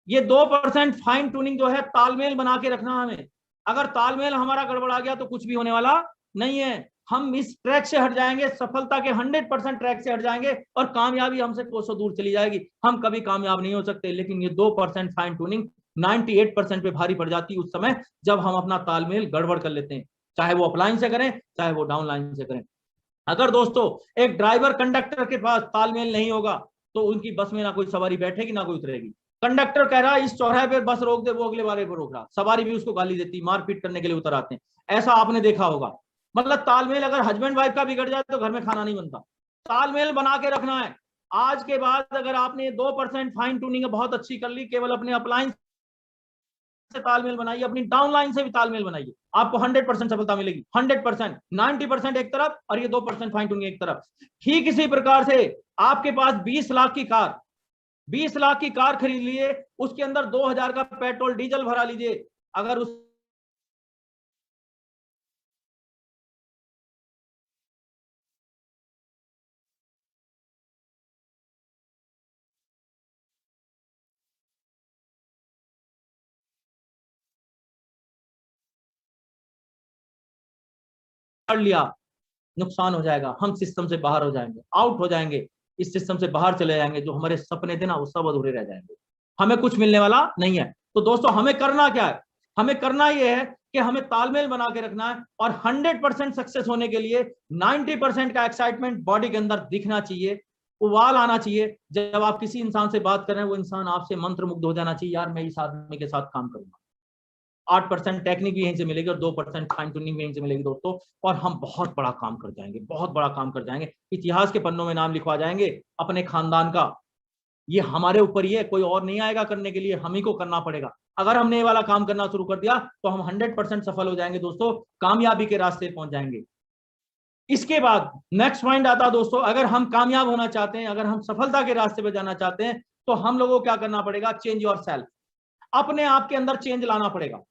ये 2% फाइन ट्यूनिंग जो है, तालमेल बना के रखना हमें। अगर तालमेल हमारा गड़बड़ा गया तो कुछ भी होने वाला नहीं है। हम इस ट्रैक से हट जाएंगे, सफलता के 100% ट्रैक से हट जाएंगे और कामयाबी हमसे कोसों दूर चली जाएगी, हम कभी कामयाब नहीं हो सकते। लेकिन ये 2% फाइन ट्यूनिंग 98% पे भारी पड़ जाती है उस समय जब हम अपना तालमेल गड़बड़ कर लेते हैं, चाहे वो अपलाइन से करें चाहे वो डाउनलाइन से करें। अगर दोस्तों एक ड्राइवर कंडक्टर के पास तालमेल नहीं होगा तो उनकी बस में ना कोई सवारी बैठेगी ना कोई उतरेगी। कंडक्टर कह रहा है इस चौराहे पे बस रोक दे, वो अगले वाले पर रोक रहा, सवारी भी उसको गाली देती, मारपीट करने के लिए उतर आते हैं। ऐसा आपने देखा होगा। मतलब तालमेल अगर हस्बैंड वाइफ का बिगड़ जाए तो घर में खाना नहीं बनता। तालमेल बना के रखना है। आज के बाद अगर आपने 2% फाइन ट्यूनिंग बहुत अच्छी कर ली, केवल अपने अपलाइन से तालमेल बनाइए, अपनी डाउनलाइन से भी तालमेल बनाइए, आपको 100% सफलता मिलेगी। 100%, 90% एक तरफ और ये 2% फाइन ट्यूनिंग एक तरफ। ठीक इसी प्रकार से आपके पास 20 लाख की कार, 20 लाख की कार खरीद लिए, उसके अंदर 2000 का पेट्रोल डीजल भरा लीजिए। अगर उस कर लिया, नुकसान हो जाएगा, हम सिस्टम से बाहर हो जाएंगे, आउट हो जाएंगे, इस सिस्टम से बाहर चले जाएंगे। जो हमारे सपने थे ना वो सब अधूरे रह जाएंगे, हमें कुछ मिलने वाला नहीं है। तो दोस्तों हमें करना क्या है? हमें करना यह है कि हमें तालमेल बना के रखना है और 100% सक्सेस होने के लिए 90% का एक्साइटमेंट बॉडी के अंदर दिखना चाहिए, उबाल आना चाहिए। जब आप किसी इंसान से बात कर रहे हैं वो इंसान आपसे मंत्रमुग्ध हो जाना चाहिए, यार मैं इस आदमी के साथ काम करूंगा। 8% टेक्निक भी यहीं से मिलेगी और 2% फाइन ट्यूनिंग भी यहीं से मिलेगी दोस्तों, और हम बहुत बड़ा काम कर जाएंगे, बहुत बड़ा काम कर जाएंगे। इतिहास के पन्नों में नाम लिखवा जाएंगे अपने खानदान का। ये हमारे ऊपर ही है, कोई और नहीं आएगा करने के लिए, हम ही को करना पड़ेगा। अगर हमने ये वाला काम करना शुरू कर दिया तो हम 100% सफल हो जाएंगे दोस्तों, कामयाबी के रास्ते पहुंच जाएंगे। इसके बाद नेक्स्ट पॉइंट आता है दोस्तों, अगर हम कामयाब होना चाहते हैं, अगर हम सफलता के रास्ते पर जाना चाहते हैं तो हम लोगों को क्या करना पड़ेगा? Change your self. अपने आप के अंदर चेंज लाना पड़ेगा।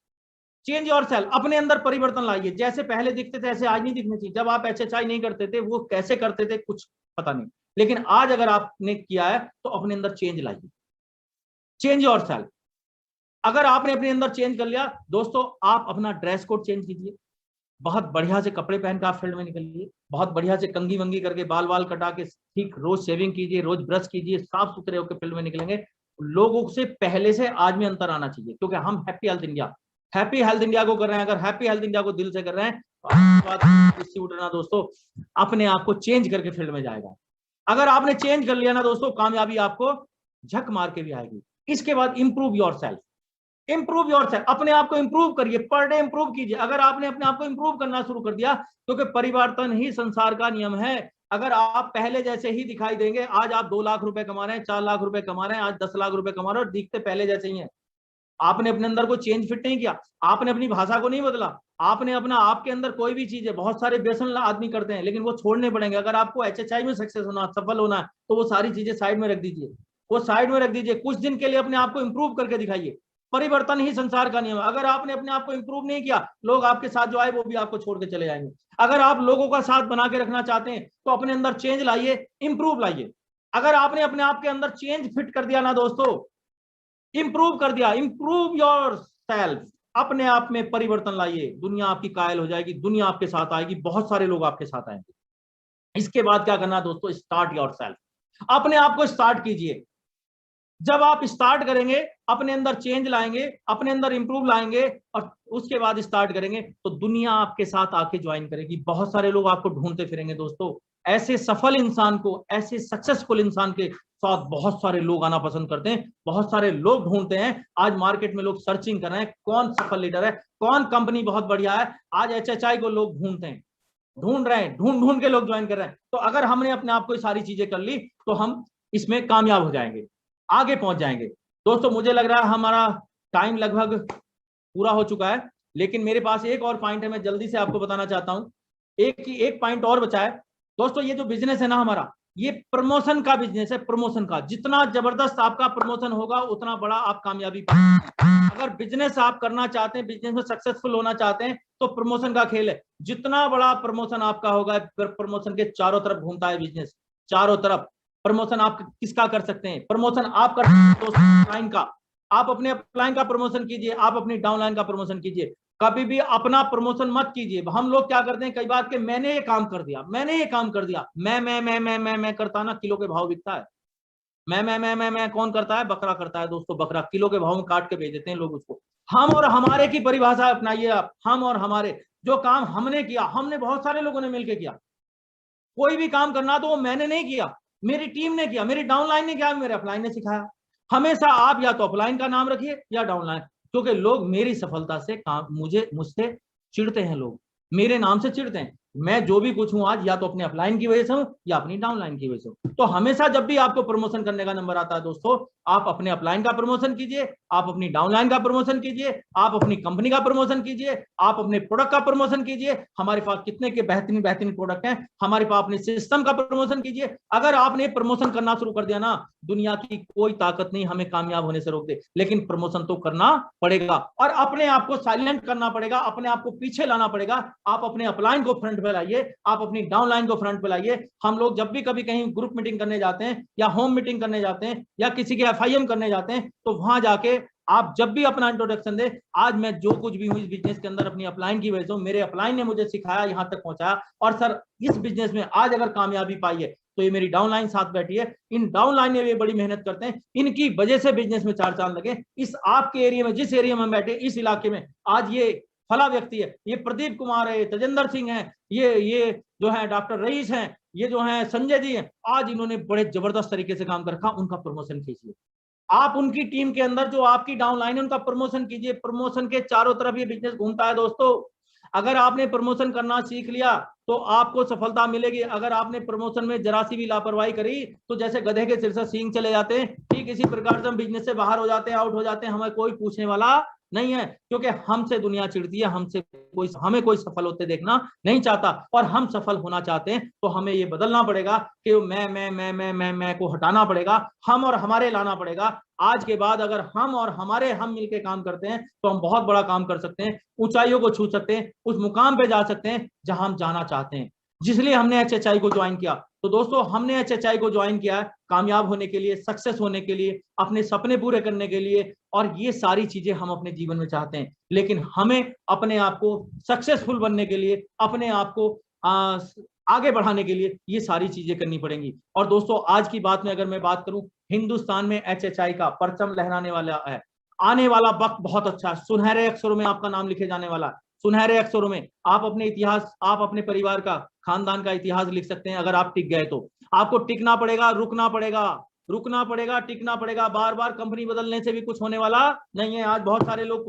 चेंज योर सेल्फ, अपने अंदर परिवर्तन लाइए। जैसे पहले दिखते थे ऐसे आज नहीं दिखने चाहिए। जब आप एक्सरसाइज नहीं करते थे वो कैसे करते थे कुछ पता नहीं, लेकिन आज अगर आपने किया है तो अपने अंदर चेंज लाइए। Change your self. अगर आपने अपने अंदर चेंज कर लिया दोस्तों, आप अपना ड्रेस कोड चेंज कीजिए, बहुत बढ़िया से कपड़े पहन कर आप फील्ड में निकलिए, बहुत बढ़िया से कंगी वंगी करके बाल वाल कटा के ठीक रोज शेविंग कीजिए, रोज ब्रश कीजिए, साफ सुथरे होकर फील्ड में निकलेंगे। लोगों से पहले से आज में अंतर आना चाहिए, क्योंकि हम हैप्पी हेल्थ इंडिया को कर रहे हैं। अगर हैप्पी हेल्थ इंडिया को दिल से कर रहे हैं तो डिस्ट्रीब्यूटर ना दोस्तों अपने आप को चेंज करके फील्ड में जाएगा। अगर आपने चेंज कर लिया ना दोस्तों, कामयाबी आपको झक मार के भी आएगी। इसके बाद improve your self. Improve your self, अपने आप को इंप्रूव करिए, पर डे इंप्रूव कीजिए। अगर आपने अपने आप को इंप्रूव करना शुरू कर दिया तो परिवर्तन ही संसार का नियम है। अगर आप पहले जैसे ही दिखाई देंगे, आज आप 2 लाख रुपए कमा रहे हैं, 4 लाख रुपए कमा रहे हैं, आज 10 लाख रुपए कमा रहे हैं और दिखते पहले जैसे ही हैं, आपने अपने अंदर को चेंज फिट नहीं किया, आपने अपनी भाषा को नहीं बदला, आपने अपना, आपके अंदर कोई भी चीज है, बहुत सारे व्यसन आदमी करते हैं लेकिन वो छोड़ने पड़ेंगे। अगर आपको HHI में सक्सेस होना, सफल होना है, तो वो सारी चीजें साइड में रख दीजिए, वो साइड में रख दीजिए। कुछ दिन के लिए अपने आप को इंप्रूव करके दिखाइए। परिवर्तन ही संसार का नियम है। अगर आपने अपने आप को इंप्रूव नहीं किया, लोग आपके साथ जो आए वो भी आपको छोड़ के चले जाएंगे। अगर आप लोगों का साथ बना के रखना चाहते हैं तो अपने अंदर चेंज लाइए, इंप्रूव लाइए। अगर आपने अपने आप के अंदर चेंज फिट कर दिया ना दोस्तों, इंप्रूव कर दिया, इंप्रूव योर सेल्फ, अपने आप में परिवर्तन लाइए, दुनिया आपकी कायल हो जाएगी, दुनिया आपके साथ आएगी, बहुत सारे लोग आपके साथ आएंगे। इसके बाद क्या करना दोस्तों, स्टार्ट योर सेल्फ, अपने आप को स्टार्ट कीजिए। जब आप स्टार्ट करेंगे, अपने अंदर चेंज लाएंगे, अपने अंदर इंप्रूव लाएंगे और उसके बाद स्टार्ट करेंगे, तो दुनिया आपके साथ आके ज्वाइन करेगी। बहुत सारे लोग आपको ढूंढते फिरेंगे दोस्तों। ऐसे सफल इंसान को, ऐसे सक्सेसफुल इंसान के साथ बहुत सारे लोग आना पसंद करते हैं, बहुत सारे लोग ढूंढते हैं। आज मार्केट में लोग सर्चिंग कर रहे हैं, कौन सफल लीडर है, कौन कंपनी बहुत बढ़िया है। आज HHI को लोग ढूंढते हैं, ढूंढ रहे हैं, ढूंढ ढूंढ के लोग ज्वाइन कर रहे हैं। तो अगर हमने अपने आप को सारी चीजें कर ली तो हम इसमें कामयाब हो जाएंगे, आगे पहुंच जाएंगे। दोस्तों मुझे लग रहा है हमारा टाइम लगभग पूरा हो चुका है, लेकिन मेरे पास एक और पॉइंट है, मैं जल्दी से आपको बताना चाहता हूं। एक पॉइंट और बचा है दोस्तों। ये जो बिजनेस है ना हमारा, ये प्रमोशन का बिजनेस है, प्रमोशन का। जितना जबरदस्त आपका प्रमोशन होगा उतना बड़ा आप कामयाबी पाएंगे। अगर बिजनेस आप करना चाहते हैं, बिजनेस में सक्सेसफुल होना चाहते हैं, तो प्रमोशन का खेल है। जितना बड़ा प्रमोशन आपका होगा, प्रमोशन के चारों तरफ घूमता है बिजनेस, चारों तरफ। प्रमोशन आप किसका कर सकते हैं, प्रमोशन आप कर सकते हैं अपलाइन का। आप अपने अपलाइन का प्रमोशन कीजिए, आप अपनी डाउनलाइन का प्रमोशन कीजिए। कभी भी अपना प्रमोशन मत कीजिए। हम लोग क्या करते हैं कई बार कि मैंने ये काम कर दिया, मैंने ये काम कर दिया, मैं करता ना, किलो के भाव बिकता है। मैं कौन करता है, बकरा करता है दोस्तों। बकरा किलो के भाव में काट के भेज देते हैं लोग उसको। हम और हमारे की परिभाषा अपनाइए आप। हम और हमारे, जो काम हमने किया, हमने बहुत सारे लोगों ने मिलकर किया। कोई भी काम करना तो वो मैंने नहीं किया, मेरी टीम ने किया, मेरी डाउनलाइन ने किया, मेरे अपलाइन ने सिखाया। हमेशा आप या तो अपलाइन का नाम रखिए या डाउनलाइन, क्योंकि लोग मेरी सफलता से काम, मुझसे चिढ़ते हैं, लोग मेरे नाम से चिढ़ते हैं। मैं जो भी कुछ हूं आज, या तो अपने अपलाइन की वजह से हूं या अपनी डाउनलाइन की वजह से हूं। तो हमेशा जब भी आपको प्रमोशन करने का नंबर आता है दोस्तों, आप अपने अपलाइन का प्रमोशन कीजिए, आप अपनी डाउनलाइन का प्रमोशन कीजिए, आप अपनी कंपनी का प्रमोशन कीजिए, आप अपने प्रोडक्ट का प्रमोशन कीजिए। हमारे पास कितने के बेहतरीन बेहतरीन प्रोडक्ट हैं, हमारे पास अपने सिस्टम का प्रमोशन कीजिए। अगर आपने प्रमोशन करना शुरू कर दिया ना, दुनिया की कोई ताकत नहीं हमें कामयाब होने से रोक दे। लेकिन प्रमोशन तो करना पड़ेगा और अपने आप को साइलेंट करना पड़ेगा, अपने आप को पीछे लाना पड़ेगा। आप अपने अपलाइन को फ्रंट पे लाइए, आप अपनी डाउनलाइन को फ्रंट पे लाइए। हम लोग जब भी कभी कहीं ग्रुप मीटिंग करने जाते हैं या होम मीटिंग करने जाते हैं या किसी के FIM करने जाते हैं, तो वहां जाके आप जब भी अपना इंट्रोडक्शन दे, आज मैं जो कुछ भी हूं इस बिजनेस के अंदर अपनी अपलाइन की वजह से, मेरे अपलाइन ने मुझे सिखाया, यहां तक पहुंचाया। और सर इस बिजनेस में आज अगर कामयाबी पाई है तो ये मेरी डाउनलाइन साथ बैठी है, इन डाउनलाइन में भी बड़ी मेहनत करते हैं, इनकी वजह से बिजनेस में 4 चांद लगे। इस आपके एरिया में, जिस एरिया में हम बैठे, इस इलाके में आज ये फला व्यक्ति है, ये प्रदीप कुमार है, तेजेंद्र सिंह है, ये जो है डॉक्टर रईस हैं, ये जो है संजय जी हैं। आज इन्होंने बड़े जबरदस्त तरीके से काम कर रखा, उनका प्रमोशन कीजिए। आप उनकी टीम के अंदर जो आपकी डाउनलाइन है उनका प्रमोशन कीजिए। प्रमोशन के चारों तरफ ये बिजनेस घूमता है दोस्तों। अगर आपने प्रमोशन करना सीख लिया तो आपको सफलता मिलेगी। अगर आपने प्रमोशन में जरा सी भी लापरवाही करी तो जैसे गधे के सिर से सींग चले जाते हैं, ठीक इसी प्रकार से हम बिजनेस से बाहर हो जाते हैं, आउट हो जाते हैं, हमें कोई पूछने वाला नहीं है। क्योंकि हमसे दुनिया चिढ़ती है, हमें कोई सफल होते देखना नहीं चाहता। और हम सफल होना चाहते हैं तो हमें ये बदलना पड़ेगा कि मैं को हटाना पड़ेगा, हम और हमारे लाना पड़ेगा। आज के बाद अगर हम और हमारे हम मिलकर काम करते हैं तो हम बहुत बड़ा काम कर सकते हैं, ऊंचाइयों को छू सकते हैं, उस मुकाम पे जा सकते हैं जहां हम जाना चाहते हैं, जिसलिए हमने HHI को ज्वाइन किया। तो दोस्तों हमने HHI को ज्वाइन किया है कामयाब होने के लिए, सक्सेस होने के लिए, अपने सपने पूरे करने के लिए, और ये सारी चीजें हम अपने जीवन में चाहते हैं। लेकिन हमें अपने आप को सक्सेसफुल बनने के लिए, अपने आप को आगे बढ़ाने के लिए ये सारी चीजें करनी पड़ेंगी। और दोस्तों आज की बात में अगर मैं बात करूं, हिंदुस्तान में HHI का परचम लहराने वाला है। आने वाला वक्त बहुत अच्छा है, सुनहरे अक्षरों में आपका नाम लिखे जाने वाला है, सुनहरे अक्षरों में। आप अपने इतिहास, आप अपने परिवार का, खानदान का इतिहास लिख सकते हैं अगर आप टिक गए तो। आपको टिकना पड़ेगा, रुकना पड़ेगा, टिकना पड़ेगा। बार बार कंपनी बदलने से भी कुछ होने वाला नहीं है। आज बहुत सारे लोग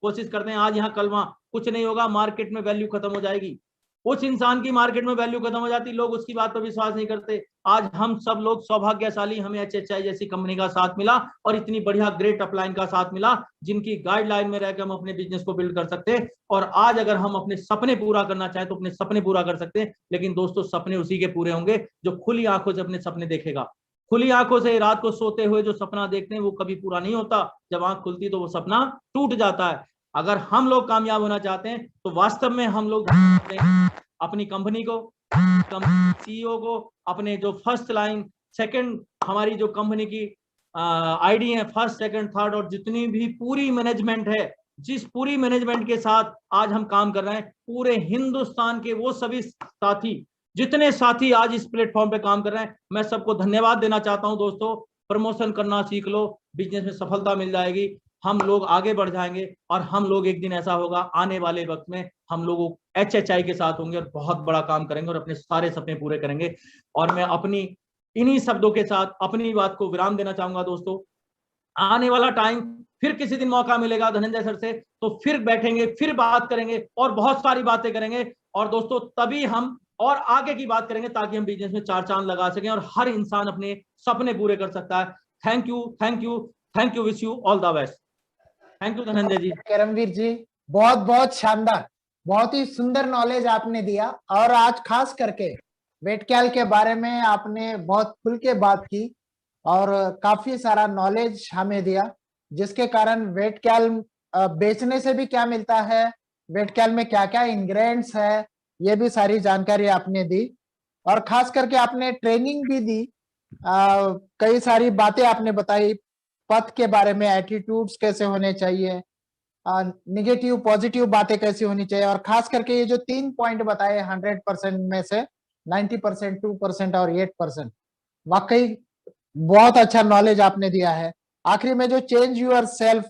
कोशिश करते हैं, आज यहाँ कल वहां, कुछ नहीं होगा, मार्केट में वैल्यू खत्म हो जाएगी। उस इंसान की मार्केट में वैल्यू खत्म हो जाती, लोग उसकी बात पर विश्वास नहीं करते। आज हम सब लोग सौभाग्यशाली, हमें HHI जैसी कंपनी का साथ मिला और इतनी बढ़िया ग्रेट अपलाइन का साथ मिला, जिनकी गाइडलाइन में रहकर हम अपने बिजनेस को बिल्ड कर सकते हैं। और आज अगर हम अपने सपने पूरा करना चाहें तो अपने सपने पूरा कर सकते हैं। लेकिन दोस्तों, सपने उसी के पूरे होंगे जो खुली आंखों से अपने सपने देखेगा। खुली आंखों से रात को सोते हुए जो सपना देखते हैं वो कभी पूरा नहीं होता, जब आंख खुलती तो वो सपना टूट जाता है। अगर हम लोग कामयाब होना चाहते हैं तो वास्तव में हम लोग अपनी कंपनी को, CEO को, अपने जो फर्स्ट लाइन, सेकंड, हमारी जो कंपनी की आईडी है, फर्स्ट, सेकंड, थर्ड, और जितनी भी पूरी मैनेजमेंट है, जिस पूरी मैनेजमेंट के साथ आज हम काम कर रहे हैं, पूरे हिंदुस्तान के वो सभी साथी, जितने साथी आज इस प्लेटफॉर्म पे काम कर रहे हैं, मैं सबको धन्यवाद देना चाहता हूं। दोस्तों, प्रमोशन करना सीख लो, बिजनेस में सफलता मिल जाएगी, हम लोग आगे बढ़ जाएंगे और हम लोग एक दिन ऐसा होगा आने वाले वक्त में हम लोग HHI के साथ होंगे और बहुत बड़ा काम करेंगे और अपने सारे सपने पूरे करेंगे। और मैं अपनी इन्हीं शब्दों के साथ अपनी बात को विराम देना चाहूंगा। दोस्तों, आने वाला टाइम, फिर किसी दिन मौका मिलेगा धनंजय सर से तो फिर बैठेंगे, फिर बात करेंगे और बहुत सारी बातें करेंगे। और दोस्तों, तभी हम और आगे की बात करेंगे ताकि हम बिजनेस में 4 चांद लगा सकें और हर इंसान अपने सपने पूरे कर सकता है। Thank you, thank you, thank you, wish you all the best. Thank you Dhananjay ji. Karamveer ji, बहुत बहुत शानदार, बहुत ही सुंदर नॉलेज आपने दिया। और आज खास करके वेटकैल के बारे में आपने बहुत खुल के बात की और काफी सारा नॉलेज हमें दिया, जिसके कारण वेटकैल बेचने से भी क्या मिलता है, वेटकैल में क्या क्या इंग्रेडिएंट्स है, ये भी सारी जानकारी आपने दी। और खास करके आपने ट्रेनिंग भी दी, कई सारी बातें आपने बताई, पथ के बारे में, एटीट्यूड्स कैसे होने चाहिए, निगेटिव पॉजिटिव बातें कैसी होनी चाहिए, और खास करके ये जो 3 पॉइंट बताए 100% में से 90%, 2% और 8%, वाकई बहुत अच्छा नॉलेज आपने दिया है। आखिरी में जो चेंज यूर सेल्फ,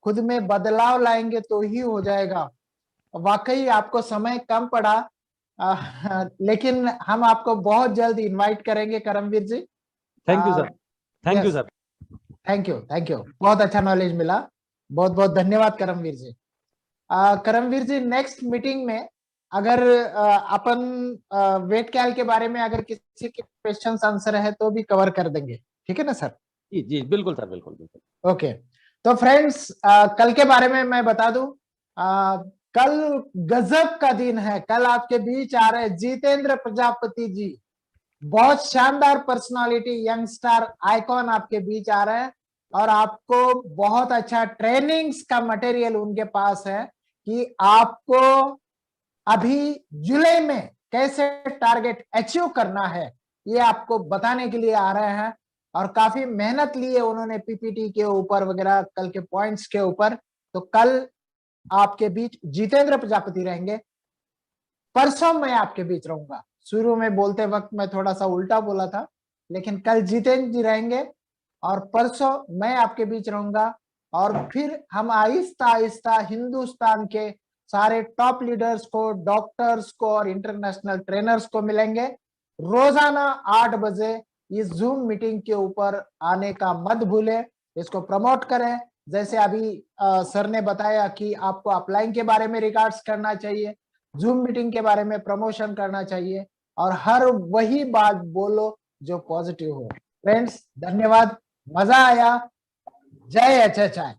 खुद में बदलाव लाएंगे तो ही हो जाएगा। वाकई आपको समय कम पड़ा, लेकिन हम आपको बहुत जल्द इनवाइट करेंगे Karamveer ji. Thank you sir, thank you sir, thank you, thank you, बहुत अच्छा नॉलेज मिला, बहुत बहुत धन्यवाद करमवीर जी। करमवीर जी, नेक्स्ट मीटिंग में अगर अपन वेटकैल के बारे में अगर किसी के क्वेश्चंस आंसर है तो भी कवर कर देंगे, ठीक है ना सर? जी जी बिल्कुल सर, बिल्कुल बिल्कुल। ओके, तो फ्रेंड्स, कल के बारे में मैं बता दूं, कल गजब का दिन है। कल आपके बीच आ रहे जितेंद्र प्रजापति जी, बहुत शानदार पर्सनालिटी, यंगस्टर आइकॉन आपके बीच आ रहे हैं और आपको बहुत अच्छा ट्रेनिंग्स का मटेरियल उनके पास है कि आपको अभी जुलाई में कैसे टारगेट अचीव करना है, ये आपको बताने के लिए आ रहे हैं। और काफी मेहनत ली है उन्होंने PPT के ऊपर वगैरह, कल के पॉइंट्स के ऊपर। तो कल आपके बीच जितेंद्र प्रजापति रहेंगे, परसों मैं आपके बीच रहूंगा। शुरू में बोलते वक्त मैं थोड़ा सा उल्टा बोला था, लेकिन कल जितेंद्र जी रहेंगे और परसों मैं आपके बीच रहूंगा। और फिर हम आहिस्ता आहिस्ता हिंदुस्तान के सारे टॉप लीडर्स को, डॉक्टर्स को और इंटरनेशनल ट्रेनर्स को मिलेंगे रोजाना 8 बजे। इस जूम मीटिंग के ऊपर आने का मत भूले, इसको प्रमोट करें। जैसे अभी सर ने बताया कि आपको अपलाइन के बारे में रिगार्ड्स करना चाहिए, जूम मीटिंग के बारे में प्रमोशन करना चाहिए, और हर वही बात बोलो जो पॉजिटिव हो। फ्रेंड्स, धन्यवाद, मजा आया। जय HHI।